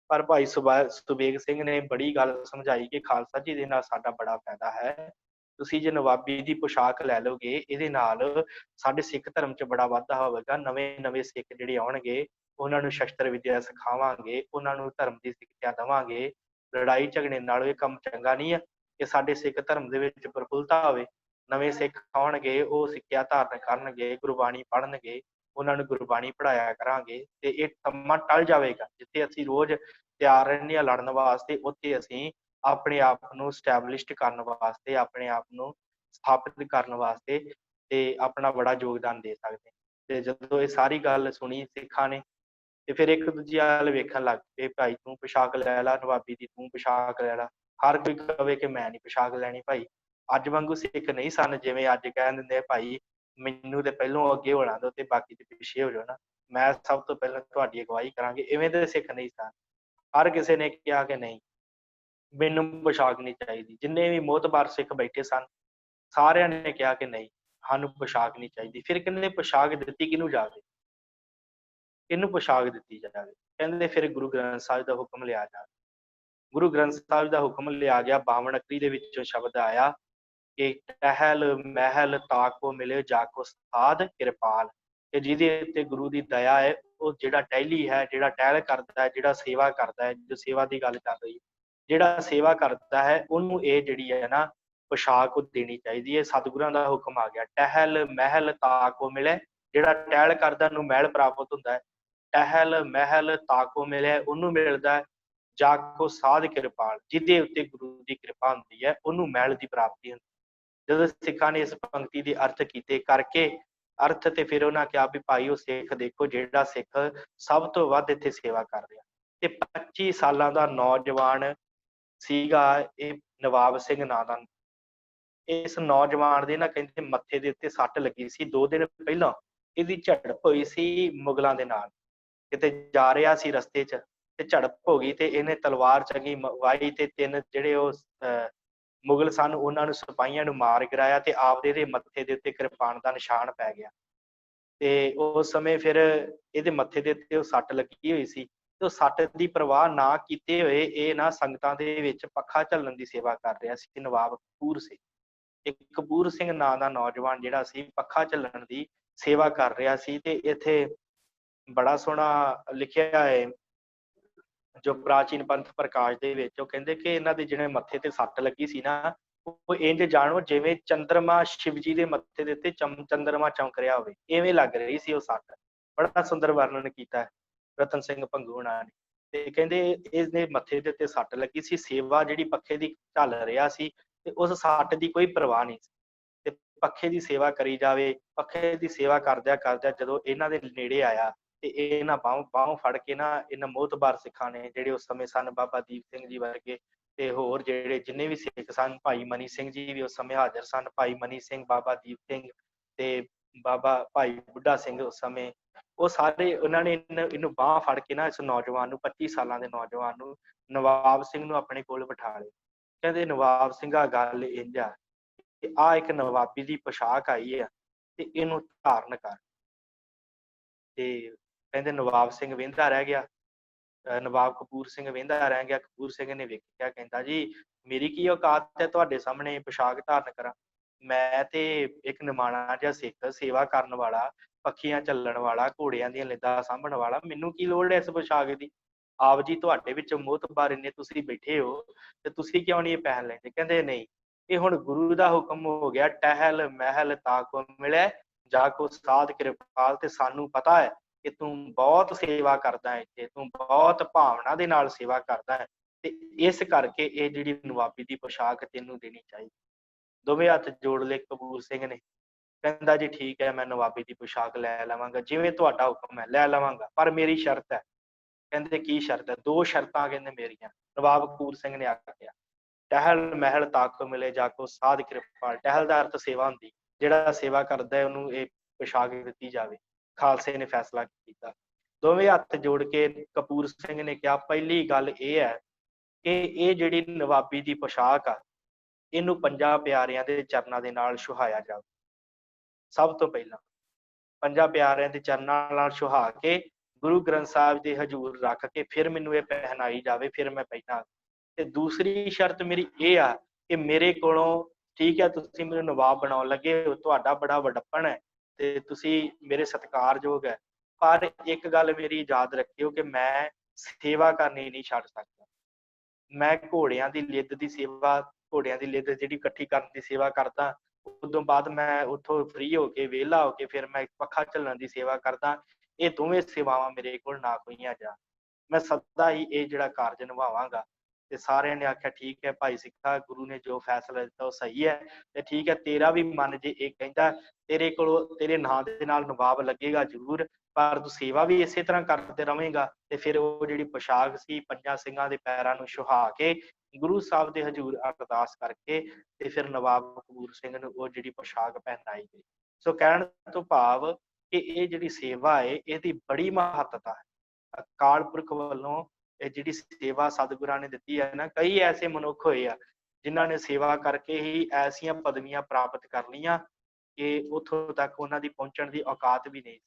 ਪਰ ਭਾਈ ਸੁਬੇਗ ਸਿੰਘ ਨੇ ਬੜੀ ਗੱਲ ਸਮਝਾਈ ਕਿ ਖਾਲਸਾ ਜੀ ਦੇ ਨਾਲ ਸਾਡਾ ਬੜਾ ਫਾਇਦਾ ਹੈ, ਤੁਸੀਂ ਜੇ ਨਵਾਬੀ ਦੀ ਪੁਸ਼ਾਕ ਲੈ ਲਓਗੇ, ਇਹਦੇ ਨਾਲ ਸਾਡੇ ਸਿੱਖ ਧਰਮ 'ਚ ਬੜਾ ਵਾਧਾ ਹੋਵੇਗਾ। ਨਵੇਂ ਨਵੇਂ ਸਿੱਖ ਜਿਹੜੇ ਆਉਣਗੇ ਉਹਨਾਂ ਨੂੰ ਸ਼ਸਤਰ ਵਿਦਿਆ ਸਿਖਾਵਾਂਗੇ, ਉਹਨਾਂ ਨੂੰ ਧਰਮ ਦੀ ਸਿੱਖਿਆ ਦੇਵਾਂਗੇ। ਲੜਾਈ ਝਗੜੇ ਨਾਲੋਂ ਇਹ ਕੰਮ ਚੰਗਾ ਨਹੀਂ ਹੈ ਕਿ ਸਾਡੇ ਸਿੱਖ ਧਰਮ ਦੇ ਵਿੱਚ ਪ੍ਰਫੁੱਲਤਾ ਹੋਵੇ। ਨਵੇਂ ਸਿੱਖ ਆਉਣਗੇ, ਉਹ ਸਿੱਖਿਆ ਧਾਰਨ ਕਰਨਗੇ, ਗੁਰਬਾਣੀ ਪੜ੍ਹਨਗੇ, ਉਹਨਾਂ ਨੂੰ ਗੁਰਬਾਣੀ ਪੜ੍ਹਾਇਆ ਕਰਾਂਗੇ, ਤੇ ਇਹ ਸਮਾਂ ਟਲ ਜਾਵੇਗਾ। ਜਿੱਥੇ ਅਸੀਂ ਰੋਜ਼ ਤਿਆਰ ਰਹਿੰਦੇ ਹਾਂ ਲੜਨ ਵਾਸਤੇ, ਉੱਥੇ ਅਸੀਂ ਆਪਣੇ ਆਪ ਨੂੰ ਸਟੈਬਲਿਸ਼ਡ ਕਰਨ ਵਾਸਤੇ, ਆਪਣੇ ਆਪ ਨੂੰ ਸਥਾਪਿਤ ਕਰਨ ਵਾਸਤੇ ਤੇ ਆਪਣਾ ਬੜਾ ਯੋਗਦਾਨ ਦੇ ਸਕਦੇ। ਤੇ ਜਦੋਂ ਇਹ ਸਾਰੀ ਗੱਲ ਸੁਣੀ ਸਿੱਖਾਂ ਨੇ, ਤੇ ਫਿਰ ਇੱਕ ਦੂਜੇ ਵੱਲ ਵੇਖਣ ਲੱਗ ਪਏ, ਭਾਈ ਤੂੰ ਪੁਸ਼ਾਕ ਲੈ ਲਾ ਨਵਾਬੀ ਦੀ, ਤੂੰ ਪੁਸ਼ਾਕ ਲੈ ਲਾ। ਹਰ ਕੋਈ ਕਵੇ ਕਿ ਮੈਂ ਨਹੀਂ ਪੁਸ਼ਾਕ ਲੈਣੀ। ਭਾਈ ਅੱਜ ਵਾਂਗੂ ਸਿੱਖ ਨਹੀਂ ਸਨ, ਜਿਵੇਂ ਅੱਜ ਕਹਿ ਦਿੰਦੇ ਭਾਈ ਮੈਨੂੰ ਤੇ ਪਹਿਲੋਂ ਅੱਗੇ ਹੋਣਾ ਦਿਓ ਤੇ ਬਾਕੀ ਤੇ ਪਿੱਛੇ ਹੋ ਜਾਓ ਨਾ, ਮੈਂ ਸਭ ਤੋਂ ਪਹਿਲਾਂ ਤੁਹਾਡੀ ਅਗਵਾਈ ਕਰਾਂਗੇ, ਇਵੇਂ ਦੇ ਸਿੱਖ ਨਹੀਂ ਸਨ। ਹਰ ਕਿਸੇ ਨੇ ਕਿਹਾ ਕਿ ਨਹੀਂ, ਮੈਨੂੰ ਪੁਸ਼ਾਕ ਨਹੀਂ ਚਾਹੀਦੀ। ਜਿੰਨੇ ਵੀ ਮੋਹਤਬਾਰ ਸਿੱਖ ਬੈਠੇ ਸਨ, ਸਾਰਿਆਂ ਨੇ ਕਿਹਾ ਕਿ ਨਹੀਂ, ਸਾਨੂੰ ਪੁਸ਼ਾਕ ਨਹੀਂ ਚਾਹੀਦੀ। ਫਿਰ ਕਹਿੰਦੇ ਪੁਸ਼ਾਕ ਦਿੱਤੀ ਕਿਹਨੂੰ ਜਾਵੇ, ਕਿਹਨੂੰ ਪੁਸ਼ਾਕ ਦਿੱਤੀ ਜਾਵੇ। ਕਹਿੰਦੇ ਫਿਰ ਗੁਰੂ ਗ੍ਰੰਥ ਸਾਹਿਬ ਦਾ ਹੁਕਮ ਲਿਆ ਜਾਵੇ। ਗੁਰੂ ਗ੍ਰੰਥ ਸਾਹਿਬ ਦਾ ਹੁਕਮ ਲਿਆ ਗਿਆ। 52 ਅੱਖਰੀ ਦੇ ਵਿੱਚੋਂ ਸ਼ਬਦ ਆਇਆ ਕਿ ਟਹਿਲ ਮਹਿਲ ਤਾਕੋ ਮਿਲੇ ਜਾਕੋ ਸਾਧ ਕਿਰਪਾਲ, ਕਿ ਜਿਹਦੇ ਉੱਤੇ ਗੁਰੂ ਦੀ ਦਇਆ ਹੈ, ਉਹ ਜਿਹੜਾ ਟਹਿਲੀ ਹੈ, ਜਿਹੜਾ ਟਹਿਲ ਕਰਦਾ ਹੈ, ਜਿਹੜਾ ਸੇਵਾ ਕਰਦਾ ਹੈ, ਜੋ ਸੇਵਾ ਦੀ ਗੱਲ ਚੱਲ ਰਹੀ ਹੈ, ਜਿਹੜਾ ਸੇਵਾ ਕਰਦਾ ਹੈ ਉਹਨੂੰ ਇਹ ਜਿਹੜੀ ਹੈ ਨਾ ਪੁਸ਼ਾਕ ਉਹ ਦੇਣੀ ਚਾਹੀਦੀ ਹੈ। ਸਤਿਗੁਰਾਂ ਦਾ ਹੁਕਮ ਆ ਗਿਆ, ਟਹਿਲ ਮਹਿਲ ਤਾਕੋ ਮਿਲੇ। ਜਿਹੜਾ ਟਹਿਲ ਕਰਦਾ ਉਹਨੂੰ ਮਹਿਲ ਪ੍ਰਾਪਤ ਹੁੰਦਾ ਹੈ, ਟਹਿਲ ਮਹਿਲ ਤਾਕੋ ਮਿਲੇ ਉਹਨੂੰ ਮਿਲਦਾ ਹੈ। ਜਾਕੋ ਸਾਧ ਕਿਰਪਾਲ, ਜਿਹਦੇ ਉੱਤੇ ਗੁਰੂ ਦੀ ਕਿਰਪਾ ਹੁੰਦੀ ਹੈ ਉਹਨੂੰ ਮਹਿਲ ਦੀ ਪ੍ਰਾਪਤੀ ਹੁੰਦੀ ਹੈ। ਜਦੋਂ ਸਿੱਖਾਂ ਨੇ ਇਸ ਪੰਕਤੀ ਦੇ ਅਰਥ ਕੀਤੇ ਕਰਕੇ ਅਰਥ, ਤੇ ਫਿਰ ਉਹਨਾਂ ਕਿਹਾ ਵੀ ਭਾਈ ਉਹ ਸਿੱਖ ਦੇਖੋ ਜਿਹੜਾ ਸਿੱਖ ਸਭ ਤੋਂ ਵੱਧ ਇੱਥੇ ਸੇਵਾ ਕਰ ਰਿਹਾ, ਤੇ 25 ਸਾਲਾਂ ਦਾ ਨੌਜਵਾਨ ਸੀਗਾ ਇਹ ਨਵਾਬ ਸਿੰਘ ਨਾਂ ਦਾ। ਇਸ ਨੌਜਵਾਨ ਦੇ ਨਾ ਕਹਿੰਦੇ ਮੱਥੇ ਦੇ ਉੱਤੇ ਸੱਟ ਲੱਗੀ ਸੀ 2 ਦਿਨ ਪਹਿਲਾਂ। ਇਹਦੀ ਝੜਪ ਹੋਈ ਸੀ ਮੁਗਲਾਂ ਦੇ ਨਾਲ, ਕਿਤੇ ਜਾ ਰਿਹਾ ਸੀ ਰਸਤੇ 'ਚ ਤੇ ਝੜਪ ਹੋ ਗਈ, ਤੇ ਇਹਨੇ ਤਲਵਾਰ ਚੰਗੀ ਵਾਹੀ ਤੇ 3 ਜਿਹੜੇ ਉਹ ਮੁਗਲ ਸਨ ਉਹਨਾਂ ਨੂੰ ਸਿਪਾਹੀਆਂ ਨੂੰ ਮਾਰ ਗਿਰਾਇਆ, ਤੇ ਆਪਦੇ ਦੇ ਮੱਥੇ ਦੇ ਉੱਤੇ ਕਿਰਪਾਨ ਦਾ ਨਿਸ਼ਾਨ ਪੈ ਗਿਆ। ਤੇ ਉਸ ਸਮੇਂ ਫਿਰ ਇਹਦੇ ਮੱਥੇ ਦੇ ਉੱਤੇ ਉਹ ਸੱਟ ਲੱਗੀ ਹੋਈ ਸੀ, ਤੇ ਉਹ ਸੱਟ ਦੀ ਪਰਵਾਹ ਨਾ ਕੀਤੇ ਹੋਏ ਇਹ ਨਾ ਸੰਗਤਾਂ ਦੇ ਵਿੱਚ ਪੱਖਾ ਝੱਲਣ ਦੀ ਸੇਵਾ ਕਰ ਰਿਹਾ ਸੀ। ਨਵਾਬ ਕਪੂਰ ਸਿੰਘ, ਇੱਕ ਕਪੂਰ ਸਿੰਘ ਨਾਂ ਦਾ ਨੌਜਵਾਨ ਜਿਹੜਾ ਸੀ ਪੱਖਾ ਝੱਲਣ ਦੀ ਸੇਵਾ ਕਰ ਰਿਹਾ ਸੀ। ਤੇ ਇੱਥੇ ਬੜਾ ਸੋਹਣਾ ਲਿਖਿਆ ਹੈ ਜੋ ਪ੍ਰਾਚੀਨ ਪੰਥ ਪ੍ਰਕਾਸ਼ ਦੇ ਵਿੱਚ, ਉਹ ਕਹਿੰਦੇ ਕਿ ਇਹਨਾਂ ਦੇ ਜਿਹੜੇ ਮੱਥੇ ਤੇ ਸੱਟ ਲੱਗੀ ਸੀ ਨਾ, ਉਹ ਇੰਝ ਜਾਣੋ ਜਿਵੇਂ ਚੰਦਰਮਾ ਸ਼ਿਵ ਜੀ ਦੇ ਮੱਥੇ ਦੇ ਉੱਤੇ ਚੰਦਰਮਾ ਚਮਕ ਰਿਹਾ ਹੋਵੇ, ਇਵੇਂ ਲੱਗ ਰਹੀ ਸੀ ਉਹ ਸੱਟ। ਬੜਾ ਸੁੰਦਰ ਵਰਣਨ ਕੀਤਾ ਰਤਨ ਸਿੰਘ ਭੰਗੂ ਹੋਣਾ ਨੇ। ਤੇ ਕਹਿੰਦੇ ਇਸਦੇ ਮੱਥੇ ਦੇ ਉੱਤੇ ਸੱਟ ਲੱਗੀ ਸੀ, ਸੇਵਾ ਜਿਹੜੀ ਪੱਖੇ ਦੀ ਝੱਲ ਰਿਹਾ ਸੀ, ਤੇ ਉਸ ਸੱਟ ਦੀ ਕੋਈ ਪਰਵਾਹ ਨਹੀਂ ਸੀ, ਤੇ ਪੱਖੇ ਦੀ ਸੇਵਾ ਕਰੀ ਜਾਵੇ। ਪੱਖੇ ਦੀ ਸੇਵਾ ਕਰਦਿਆਂ ਕਰਦਿਆਂ ਜਦੋਂ ਇਹਨਾਂ ਦੇ ਨੇੜੇ ਆਇਆ, ਤੇ ਇਹਨਾਂ ਬਾਹੋਂ ਫੜ ਕੇ ਨਾ ਇਹਨਾਂ ਮੋਹਤਬਾਰ ਸਿੱਖਾਂ ਨੇ, ਜਿਹੜੇ ਉਸ ਸਮੇਂ ਸਨ ਬਾਬਾ ਦੀਪ ਸਿੰਘ ਜੀ ਵਰਗੇ, ਤੇ ਹੋਰ ਜਿਹੜੇ ਜਿੰਨੇ ਵੀ ਸਿੱਖ ਸਨ, ਭਾਈ ਮਨੀ ਸਿੰਘ ਜੀ ਵੀ ਉਸ ਸਮੇਂ ਹਾਜ਼ਰ ਸਨ, ਭਾਈ ਮਨੀ ਸਿੰਘ, ਬਾਬਾ ਦੀਪ ਸਿੰਘ ਤੇ ਬਾਬਾ ਭਾਈ ਬੁੱਢਾ ਸਿੰਘ ਉਸ ਸਮੇਂ ਉਹ ਸਾਰੇ ਉਹਨਾਂ ਨੇ ਇਹਨੂੰ ਬਾਂਹ ਫੜ ਕੇ ਨਾ ਇਸ ਨੌਜਵਾਨ ਨੂੰ 25 ਸਾਲਾਂ ਦੇ ਨੌਜਵਾਨ ਨੂੰ ਨਵਾਬ ਸਿੰਘ ਨੂੰ ਆਪਣੇ ਕੋਲ ਬਿਠਾ ਲਏ। ਕਹਿੰਦੇ ਨਵਾਬ ਸਿੰਘਾ ਗੱਲ ਇੰਝ ਆ ਕਿ ਆ ਇੱਕ ਨਵਾਬੀ ਦੀ ਪੋਸ਼ਾਕ ਆਈ ਆ ਤੇ ਇਹਨੂੰ ਧਾਰਨ ਕਰ। ਤੇ ਕਹਿੰਦੇ ਨਵਾਬ ਸਿੰਘ ਵੇਂਦਾ ਰਹਿ ਗਿਆ। ਨਵਾਬ ਕਪੂਰ ਸਿੰਘ ਵੇਂਦਾ ਰਹਿ ਗਿਆ। ਕਪੂਰ ਸਿੰਘ ਨੇ ਵੇਖਿਆ, ਕਹਿੰਦਾ ਜੀ ਮੇਰੀ ਕੀ ਔਕਾਤ ਹੈ ਤੁਹਾਡੇ ਸਾਹਮਣੇ ਪੋਸ਼ਾਕ ਧਾਰਨ ਕਰਾਂ। ਮੈਂ ਤੇ ਇੱਕ ਨਿਮਾਣਾ ਜਿਹਾ ਸਿੱਖ, ਸੇਵਾ ਕਰਨ ਵਾਲਾ, ਪੱਖੀਆਂ ਝੱਲਣ ਵਾਲਾ, ਘੋੜਿਆਂ ਦੀਆਂ ਲਿੱਦਾਂ ਸਾਂਭਣ ਵਾਲਾ, ਮੈਨੂੰ ਕੀ ਲੋੜ ਹੈ ਇਸ ਪੋਸ਼ਾਕ ਦੀ। ਆਪ ਜੀ ਤੁਹਾਡੇ ਵਿੱਚ ਮੋਹਤਬਾਰ ਇੰਨੇ ਤੁਸੀਂ ਬੈਠੇ ਹੋ ਤੇ ਤੁਸੀਂ ਕਿਉਂ ਨਹੀਂ ਇਹ ਪਹਿਨ ਲੈਂਦੇ। ਕਹਿੰਦੇ ਨਹੀਂ, ਇਹ ਹੁਣ ਗੁਰੂ ਦਾ ਹੁਕਮ ਹੋ ਗਿਆ, ਟਹਿਲ ਮਹਿਲ ਤਾਕੋ ਮਿਲੇ ਜਾ ਕੋ ਸਾਧ ਕਿਰਪਾਲ। ਤੇ ਸਾਨੂੰ ਪਤਾ ਹੈ ਕਿ ਤੂੰ ਬਹੁਤ ਸੇਵਾ ਕਰਦਾ ਹੈ, ਇੱਥੇ ਤੂੰ ਬਹੁਤ ਭਾਵਨਾ ਦੇ ਨਾਲ ਸੇਵਾ ਕਰਦਾ ਹੈ ਤੇ ਇਸ ਕਰਕੇ ਇਹ ਜਿਹੜੀ ਨਵਾਬੀ ਦੀ ਪੋਸ਼ਾਕ ਤੈਨੂੰ ਦੇਣੀ ਚਾਹੀਦੀ। ਦੋਵੇਂ ਹੱਥ ਜੋੜ ਲਏ ਕਪੂਰ ਸਿੰਘ ਨੇ। ਕਹਿੰਦਾ ਜੀ ਠੀਕ ਹੈ, ਮੈਂ ਨਵਾਬੀ ਦੀ ਪੋਸ਼ਾਕ ਲੈ ਲਵਾਂਗਾ, ਜਿਵੇਂ ਤੁਹਾਡਾ ਹੁਕਮ ਹੈ ਲੈ ਲਵਾਂਗਾ, ਪਰ ਮੇਰੀ ਸ਼ਰਤ ਹੈ। ਕਹਿੰਦੇ ਕੀ ਸ਼ਰਤ ਹੈ। ਦੋ ਸ਼ਰਤਾਂ ਕਹਿੰਦੇ ਮੇਰੀਆਂ। ਨਵਾਬ ਕਪੂਰ ਸਿੰਘ ਨੇ ਆਖਿਆ, ਟਹਿਲ ਮਹਿਲ ਤਾਕੋ ਮਿਲੇ ਜਾ ਕੋ ਸਾਧ ਕਿਰਪਾਲ। ਟਹਿਲ ਦਾ ਅਰਥ ਸੇਵਾ ਹੁੰਦੀ, ਜਿਹੜਾ ਸੇਵਾ ਕਰਦਾ ਹੈ ਉਹਨੂੰ ਇਹ ਪੋਸ਼ਾਕ ਦਿੱਤੀ ਜਾਵੇ। ਖਾਲਸੇ ਨੇ ਫੈਸਲਾ ਕੀਤਾ। ਦੋਵੇਂ ਹੱਥ ਜੋੜ ਕੇ ਕਪੂਰ ਸਿੰਘ ਨੇ ਕਿਹਾ, ਪਹਿਲੀ ਗੱਲ ਇਹ ਹੈ ਕਿ ਇਹ ਜਿਹੜੀ ਨਵਾਬੀ ਦੀ ਪੋਸ਼ਾਕ ਆ, ਇਹਨੂੰ ਪੰਜਾਂ ਪਿਆਰਿਆਂ ਦੇ ਚਰਨਾਂ ਦੇ ਨਾਲ ਸੁਹਾਇਆ ਜਾਵੇ। ਸਭ ਤੋਂ ਪਹਿਲਾਂ ਪੰਜਾਂ ਪਿਆਰਿਆਂ ਦੇ ਚਰਨਾਂ ਨਾਲ ਸੁਹਾ ਕੇ ਗੁਰੂ ਗ੍ਰੰਥ ਸਾਹਿਬ ਦੇ ਹਜ਼ੂਰ ਰੱਖ ਕੇ ਫਿਰ ਮੈਨੂੰ ਇਹ ਪਹਿਨਾਈ ਜਾਵੇ, ਫਿਰ ਮੈਂ ਪਹਿਨਾ। ਤੇ ਦੂਸਰੀ ਸ਼ਰਤ ਮੇਰੀ ਇਹ ਆ ਕਿ ਮੇਰੇ ਕੋਲੋਂ, ਠੀਕ ਹੈ ਤੁਸੀਂ ਮੈਨੂੰ ਨਵਾਬ ਬਣਾਉਣ ਲੱਗੇ ਹੋ, ਤੁਹਾਡਾ ਬੜਾ ਵਡੱਪਣ ਹੈ ਤੇ ਤੁਸੀਂ ਮੇਰੇ ਸਤਿਕਾਰਯੋਗ ਹੈ, ਪਰ ਇੱਕ ਗੱਲ ਮੇਰੀ ਯਾਦ ਰੱਖਿਓ ਕਿ ਮੈਂ ਸੇਵਾ ਕਰਨੀ ਨਹੀਂ ਛੱਡ ਸਕਦਾ। ਮੈਂ ਘੋੜਿਆਂ ਦੀ ਲਿੱਦ ਦੀ ਸੇਵਾ, ਘੋੜਿਆਂ ਦੀ ਲਿੱਦ ਜਿਹੜੀ ਇਕੱਠੀ ਕਰਨ ਦੀ ਸੇਵਾ ਕਰਦਾ, ਉਦੋਂ ਬਾਅਦ ਮੈਂ ਉੱਥੋਂ ਫ੍ਰੀ ਹੋ ਕੇ ਵਿਹਲਾ ਹੋ ਕੇ ਫਿਰ ਮੈਂ ਪੱਖਾ ਝੱਲਣ ਦੀ ਸੇਵਾ ਕਰਦਾ। ਇਹ ਦੋਵੇਂ ਸੇਵਾਵਾਂ ਮੇਰੇ ਕੋਲ ਨਾ ਹੋਈਆਂ ਜਾਣ, ਮੈਂ ਸਦਾ ਹੀ ਇਹ ਜਿਹੜਾ ਕਾਰਜ ਨਿਭਾਵਾਂਗਾ। ਤੇ ਸਾਰਿਆਂ ਨੇ ਆਖਿਆ ਠੀਕ ਹੈ ਭਾਈ ਸਿੱਖਾ, ਗੁਰੂ ਨੇ ਜੋ ਫੈਸਲਾ ਦਿੱਤਾ ਉਹ ਸਹੀ ਹੈ ਤੇ ਠੀਕ ਹੈ, ਤੇਰਾ ਵੀ ਮਨ ਜੇ ਇਹ ਕਹਿੰਦਾ, ਤੇਰੇ ਕੋਲੋਂ ਤੇਰੇ ਨਾਂ ਦੇ ਨਾਲ ਨਵਾਬ ਲੱਗੇਗਾ ਜ਼ਰੂਰ, ਪਰ ਤੂੰ ਸੇਵਾ ਵੀ ਇਸੇ ਤਰ੍ਹਾਂ ਕਰਦੇ ਰਵੇਂਗਾ। ਤੇ ਫਿਰ ਉਹ ਜਿਹੜੀ ਪੋਸ਼ਾਕ ਸੀ ਪੰਜਾਂ ਸਿੰਘਾਂ ਦੇ ਪੈਰਾਂ ਨੂੰ ਸੁਹਾ ਕੇ ਗੁਰੂ ਸਾਹਿਬ ਦੇ ਹਜ਼ੂਰ ਅਰਦਾਸ ਕਰਕੇ ਤੇ ਫਿਰ ਨਵਾਬ ਕਪੂਰ ਸਿੰਘ ਨੂੰ ਉਹ ਜਿਹੜੀ ਪੋਸ਼ਾਕ ਪਹਿਨਾਈ ਗਈ। ਸੋ ਕਹਿਣ ਤੋਂ ਭਾਵ ਕਿ ਇਹ ਜਿਹੜੀ ਸੇਵਾ ਹੈ ਇਹਦੀ ਬੜੀ ਮਹੱਤਤਾ ਹੈ। ਅਕਾਲ ਪੁਰਖ ਵੱਲੋਂ ਇਹ ਜਿਹੜੀ ਸੇਵਾ ਸਤਿਗੁਰਾਂ ਨੇ ਦਿੱਤੀ ਹੈ ਨਾ, ਕਈ ਐਸੇ ਮਨੁੱਖ ਹੋਏ ਆ ਜਿਨ੍ਹਾਂ ਨੇ ਸੇਵਾ ਕਰਕੇ ਹੀ ਐਸੀਆਂ ਪਦਵੀਆਂ ਪ੍ਰਾਪਤ ਕਰ ਲਈਆਂ ਕਿ ਉੱਥੋਂ ਤੱਕ ਉਹਨਾਂ ਦੀ ਪਹੁੰਚਣ ਦੀ ਔਕਾਤ ਵੀ ਨਹੀਂ।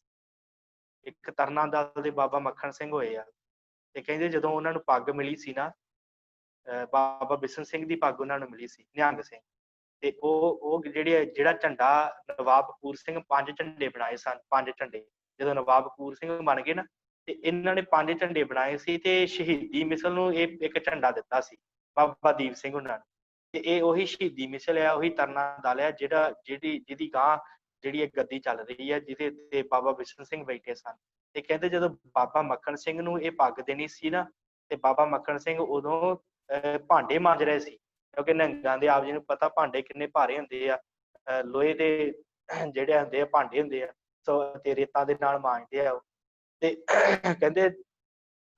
ਇੱਕ ਤਰਨਾ ਦਲ ਦੇ ਬਾਬਾ ਮੱਖਣ ਸਿੰਘ ਹੋਏ ਆ, ਤੇ ਕਹਿੰਦੇ ਜਦੋਂ ਉਹਨਾਂ ਨੂੰ ਪੱਗ ਮਿਲੀ ਸੀ ਨਾ, ਬਾਬਾ ਬਿਸ਼ਨ ਸਿੰਘ ਦੀ ਪੱਗ ਉਹਨਾਂ ਨੂੰ ਮਿਲੀ ਸੀ, ਨਿਹੰਗ ਸਿੰਘ, ਤੇ ਉਹ ਜਿਹੜਾ ਝੰਡਾ ਨਵਾਬ ਕਪੂਰ ਸਿੰਘ 5 ਝੰਡੇ ਬਣਾਏ ਸਨ, 5 ਝੰਡੇ ਜਦੋਂ ਨਵਾਬ ਕਪੂਰ ਸਿੰਘ ਬਣ ਗਏ ਨਾ, ਤੇ ਇਹਨਾਂ ਨੇ 5 ਝੰਡੇ ਬਣਾਏ ਸੀ ਤੇ ਸ਼ਹੀਦੀ ਮਿਸਲ ਨੂੰ ਇਹ ਇੱਕ ਝੰਡਾ ਦਿੱਤਾ ਸੀ ਬਾਬਾ ਦੀਪ ਸਿੰਘ ਉਹਨਾਂ ਨੂੰ। ਤੇ ਇਹ ਉਹੀ ਸ਼ਹੀਦੀ ਮਿਸਲ ਆ, ਉਹੀ ਤਰਨਾ ਦਲ ਆ ਜਿਹਦੀ ਗਾਂ ਜਿਹੜੀ ਇਹ ਗੱਦੀ ਚੱਲ ਰਹੀ ਹੈ, ਜਿਹਦੇ ਤੇ ਬਾਬਾ ਬਿਸ਼ਨ ਸਿੰਘ ਬੈਠੇ ਸਨ। ਤੇ ਕਹਿੰਦੇ ਜਦੋਂ ਬਾਬਾ ਮੱਖਣ ਸਿੰਘ ਨੂੰ ਇਹ ਪੱਗ ਦੇਣੀ ਸੀ ਨਾ, ਤੇ ਬਾਬਾ ਮੱਖਣ ਸਿੰਘ ਉਦੋਂ ਭਾਂਡੇ ਮਾਂਜ ਰਹੇ ਸੀ, ਕਿਉਂਕਿ ਨਿਹੰਗਾਂ ਦੇ ਆਪ ਜੀ ਨੂੰ ਪਤਾ ਭਾਂਡੇ ਕਿੰਨੇ ਭਾਰੇ ਹੁੰਦੇ ਆ, ਲੋਹੇ ਦੇ ਜਿਹੜੇ ਹੁੰਦੇ ਆ ਭਾਂਡੇ ਹੁੰਦੇ ਆ, ਤੇ ਰੇਤਾਂ ਦੇ ਨਾਲ ਮਾਂਜਦੇ ਆ। ਤੇ ਕਹਿੰਦੇ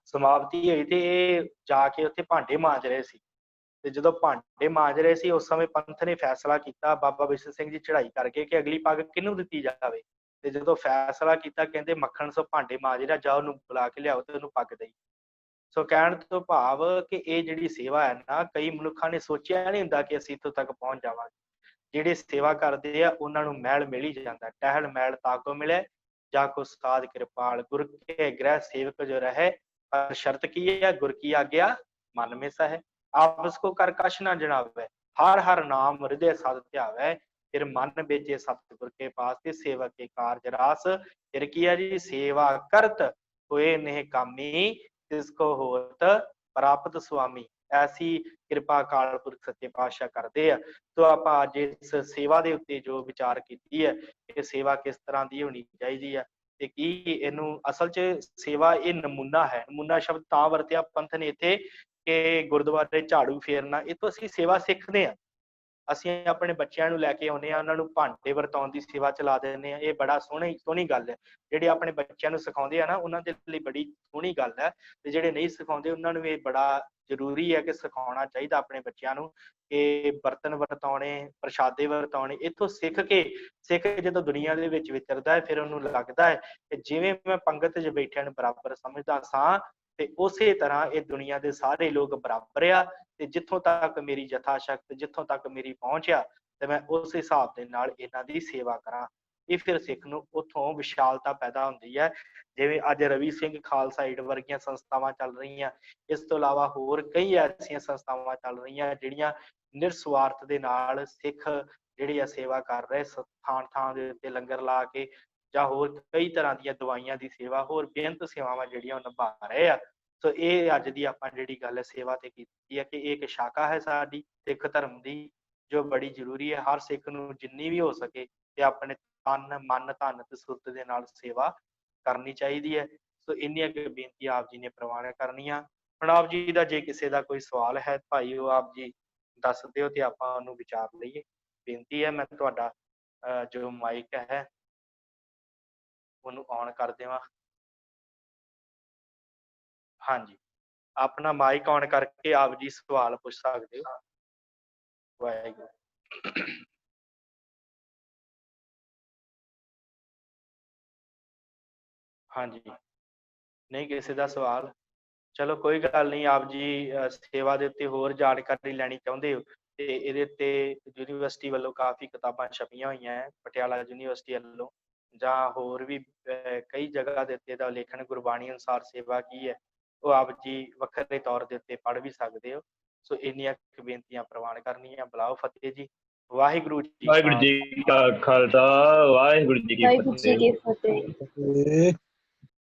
ਸਮਾਪਤੀ ਹੋਈ ਤੇ ਇਹ ਜਾ ਕੇ ਉੱਥੇ ਭਾਂਡੇ ਮਾਂਜ ਰਹੇ ਸੀ। ਤੇ ਜਦੋਂ ਭਾਂਡੇ ਮਾਂਜ ਰਹੇ ਸੀ ਉਸ ਸਮੇਂ ਪੰਥ ਨੇ ਫੈਸਲਾ ਕੀਤਾ, ਬਾਬਾ ਬਿਸ਼ਨ ਸਿੰਘ ਜੀ ਚੜ੍ਹਾਈ ਕਰਕੇ, ਕਿ ਅਗਲੀ ਪੱਗ ਕਿਹਨੂੰ ਦਿੱਤੀ ਜਾਵੇ। ਤੇ ਜਦੋਂ ਫੈਸਲਾ ਕੀਤਾ, ਕਹਿੰਦੇ ਮੱਖਣ ਸੋ ਭਾਂਡੇ ਮਾਂਜ ਰਿਹਾ, ਜਾਓ ਉਹਨੂੰ ਬੁਲਾ ਕੇ ਲਿਆਓ ਤੇ ਉਹਨੂੰ ਪੱਗ ਦੇਈ। ਸੋ ਕਹਿਣ ਤੋਂ ਭਾਵ ਕਿ ਇਹ ਜਿਹੜੀ ਸੇਵਾ ਹੈ ਨਾ, ਕਈ ਮਨੁੱਖਾਂ ਨੇ ਸੋਚਿਆ ਨਹੀਂ ਹੁੰਦਾ ਕਿ ਅਸੀਂ ਇੱਥੋਂ ਤੱਕ ਪਹੁੰਚ ਜਾਵਾਂਗੇ। ਜਿਹੜੇ ਸੇਵਾ ਕਰਦੇ ਆ ਉਹਨਾਂ ਨੂੰ ਮਹਿਲ ਮਿਲ ਹੀ ਜਾਂਦਾ। ਟਹਿਲ ਮਹਿਲ ਤਾਕੋ ਮਿਲੇ ਜਾ ਕੋ ਸਾਧ ਕਿਰਪਾਲ, ਗੁਰ ਕੇ ਗ੍ਰਹਿ ਸੇਵਕ ਜੋ ਰਹੇ, ਪਰ ਸ਼ਰਤ ਕੀ ਹੈ, ਗੁਰ ਕੀ ਆਗਿਆ ਮਨ में सह, आपस को कर कछ ना जनावे, हर हर नाम हृदय साध ध्यावे, फिर मन बेचे सतगुर के पास, ते सेवक के कारज रास, फिर किया जी सेवा करत होए नेह कामी, तिसको होत प्राप्त स्वामी। ਐਸੀ ਕਿਰਪਾ ਅਕਾਲ ਪੁਰਖ ਸੱਚੇ ਪਾਤਸ਼ਾਹ ਕਰਦੇ ਆ। ਸੋ ਆਪਾਂ ਅੱਜ ਇਸ ਸੇਵਾ ਦੇ ਉੱਤੇ ਜੋ ਵਿਚਾਰ ਕੀਤੀ ਹੈ, ਇਹ ਸੇਵਾ ਕਿਸ ਤਰ੍ਹਾਂ ਦੀ ਹੋਣੀ ਚਾਹੀਦੀ ਹੈ ਤੇ ਕੀ ਇਹਨੂੰ ਅਸਲ 'ਚ ਸੇਵਾ ਇਹ ਨਮੂਨਾ ਹੈ। ਨਮੂਨਾ ਸ਼ਬਦ ਤਾਂ ਵਰਤਿਆ ਪੰਥ ਨੇ ਇੱਥੇ ਕਿ ਗੁਰਦੁਆਰੇ ਝਾੜੂ ਫੇਰਨਾ, ਇਹ ਤੋਂ ਅਸੀਂ ਸੇਵਾ ਸਿੱਖਦੇ ਹਾਂ। ਅਸੀਂ ਆਪਣੇ ਬੱਚਿਆਂ ਨੂੰ ਲੈ ਕੇ ਆਉਂਦੇ ਹਾਂ, ਉਹਨਾਂ ਨੂੰ ਭਾਂਡੇ ਵਰਤਾਉਣ ਦੀ ਸੇਵਾ ਚ ਲਾ ਦਿੰਦੇ ਹਾਂ। ਇਹ ਬੜਾ ਸੋਹਣੀ ਗੱਲ ਹੈ। ਜਿਹੜੇ ਆਪਣੇ ਬੱਚਿਆਂ ਨੂੰ ਸਿਖਾਉਂਦੇ ਆ ਨਾ, ਉਹਨਾਂ ਦੇ ਲਈ ਬੜੀ ਸੋਹਣੀ ਗੱਲ ਹੈ। ਤੇ ਜਿਹੜੇ ਨਹੀਂ ਸਿਖਾਉਂਦੇ ਉਹਨਾਂ ਨੂੰ ਇਹ ਬੜਾ ਜ਼ਰੂਰੀ ਹੈ ਕਿ ਸਿਖਾਉਣਾ ਚਾਹੀਦਾ ਆਪਣੇ ਬੱਚਿਆਂ ਨੂੰ ਕਿ ਬਰਤਨ ਵਰਤਾਉਣੇ, ਪ੍ਰਸ਼ਾਦੇ ਵਰਤਾਉਣੇ। ਇੱਥੋਂ ਸਿੱਖ ਜਦੋਂ ਦੁਨੀਆ ਦੇ ਵਿੱਚ ਵਿਚਰਦਾ ਹੈ, ਫਿਰ ਉਹਨੂੰ ਲੱਗਦਾ ਹੈ ਕਿ ਜਿਵੇਂ ਮੈਂ ਪੰਗਤ 'ਚ ਬੈਠਿਆਂ ਨੂੰ ਬਰਾਬਰ ਸਮਝਦਾ ਸਾਂ, ਤੇ ਉਸੇ ਤਰ੍ਹਾਂ ਇਹ ਦੁਨੀਆ ਦੇ ਸਾਰੇ ਲੋਕ ਬਰਾਬਰ ਆ। ਤੇ ਜਿੱਥੋਂ ਤੱਕ ਮੇਰੀ ਯਥਾ ਸ਼ਕਤ, ਜਿੱਥੋਂ ਤੱਕ ਮੇਰੀ ਪਹੁੰਚ ਆ, ਤੇ ਮੈਂ ਉਸ ਹਿਸਾਬ ਦੇ ਨਾਲ ਇਹਨਾਂ ਦੀ ਸੇਵਾ ਕਰਾਂ। ਇਹ ਫਿਰ ਸਿੱਖ ਨੂੰ ਉੱਥੋਂ ਵਿਸ਼ਾਲਤਾ ਪੈਦਾ ਹੁੰਦੀ ਹੈ। ਜਿਵੇਂ ਅੱਜ ਰਵੀ ਸਿੰਘ ਖਾਲਸਾ ਏਡ ਵਰਗੀਆਂ ਸੰਸਥਾਵਾਂ ਚੱਲ ਰਹੀਆਂ, ਇਸ ਤੋਂ ਇਲਾਵਾ ਹੋਰ ਕਈ ਐਸੀਆਂ ਸੰਸਥਾਵਾਂ ਚੱਲ ਰਹੀਆਂ ਜਿਹੜੀਆਂ ਨਿਰਸਵਾਰਥ ਦੇ ਨਾਲ ਸਿੱਖ ਜਿਹੜੀ ਆ ਸੇਵਾ ਕਰ ਰਹੇ, ਥਾਂ ਦੇ ਉੱਤੇ ਲੰਗਰ ਲਾ ਕੇ, ਜਾਂ ਹੋਰ ਕਈ ਤਰ੍ਹਾਂ ਦੀਆਂ ਦਵਾਈਆਂ ਦੀ ਸੇਵਾ, ਹੋਰ ਬੇਅੰਤ ਸੇਵਾਵਾਂ ਜਿਹੜੀਆਂ ਉਹ ਨਿਭਾ ਰਹੇ ਆ। ਸੋ ਇਹ ਅੱਜ ਦੀ ਆਪਾਂ ਜਿਹੜੀ ਗੱਲ ਸੇਵਾ ਤੇ ਕੀਤੀ ਹੈ ਕਿ ਇਹ ਇੱਕ ਸ਼ਾਖਾ ਹੈ ਸਾਡੀ ਸਿੱਖ ਧਰਮ ਦੀ, ਜੋ ਬੜੀ ਜ਼ਰੂਰੀ ਹੈ। ਹਰ ਸਿੱਖ ਨੂੰ ਜਿੰਨੀ ਵੀ ਹੋ ਸਕੇ ਤੇ ਆਪਣੇ ਤਨ, ਮਨ, ਧਨ ਤੇ ਸੁਰਤ ਦੇ ਨਾਲ ਸੇਵਾ ਕਰਨੀ ਚਾਹੀਦੀ ਹੈ। ਸੋ ਇੰਨੀਆਂ ਕੁ ਬੇਨਤੀਆਂ ਆਪ ਜੀ ਨੇ ਪ੍ਰਵਾਨ ਕਰਨੀਆਂ। ਹੁਣ ਆਪ ਜੀ ਦਾ ਜੇ ਕਿਸੇ ਦਾ ਕੋਈ ਸਵਾਲ ਹੈ ਭਾਈ, ਉਹ ਆਪ ਜੀ ਦੱਸ ਦਿਓ ਤੇ ਆਪਾਂ ਉਹਨੂੰ ਵਿਚਾਰ ਲਈਏ। ਬੇਨਤੀ ਹੈ, ਮੈਂ ਤੁਹਾਡਾ ਜੋ ਮਾਈਕ ਹੈ ਉਹਨੂੰ ਔਨ ਕਰ ਦੇਵਾਂ। ਹਾਂਜੀ, ਆਪਣਾ ਮਾਈਕ ਔਨ ਕਰਕੇ ਆਪ ਜੀ ਸਵਾਲ ਪੁੱਛ ਸਕਦੇ ਹੋ। ਵਾਹਿਗੁਰੂ। ਹਾਂਜੀ, ਨਹੀਂ ਕਿਸੇ ਦਾ ਸਵਾਲ? ਚਲੋ ਕੋਈ ਗੱਲ ਨਹੀਂ। ਆਪ ਜੀ ਸੇਵਾ ਦੇ ਉੱਤੇ ਹੋਰ ਜਾਣਕਾਰੀ ਲੈਣੀ ਚਾਹੁੰਦੇ ਹੋ ਤੇ ਇਹਦੇ ਉੱਤੇ ਯੂਨੀਵਰਸਿਟੀ ਵੱਲੋਂ ਕਾਫੀ ਕਿਤਾਬਾਂ ਛਪੀਆਂ ਹੋਈਆਂ ਹੈ, ਪਟਿਆਲਾ ਯੂਨੀਵਰਸਿਟੀ ਵੱਲੋਂ, ਜਾਂ ਹੋਰ ਵੀ ਕਈ ਜਗ੍ਹਾ ਦੇ ਉੱਤੇ ਦਾ ਲੇਖਣ ਗੁਰਬਾਣੀ ਅਨੁਸਾਰ ਸੇਵਾ ਕੀ ਹੈ, ਉਹ ਆਪ ਜੀ ਵੱਖਰੇ ਤੌਰ ਦੇ ਉੱਤੇ ਪੜ੍ਹ ਵੀ ਸਕਦੇ ਹੋ। ਸੋ ਇੰਨੀਆਂ ਬੇਨਤੀਆਂ ਪ੍ਰਵਾਨ ਕਰਨੀਆਂ। ਬੁਲਾਓ ਫਤਿਹ ਜੀ। ਵਾਹਿਗੁਰੂ ਜੀ ਵਾਹਿਗੁਰੂ ਜੀ ਕਾ ਖਾਲਸਾ, ਵਾਹਿਗੁਰੂ ਜੀ ਕੀ ਫਤਿਹ।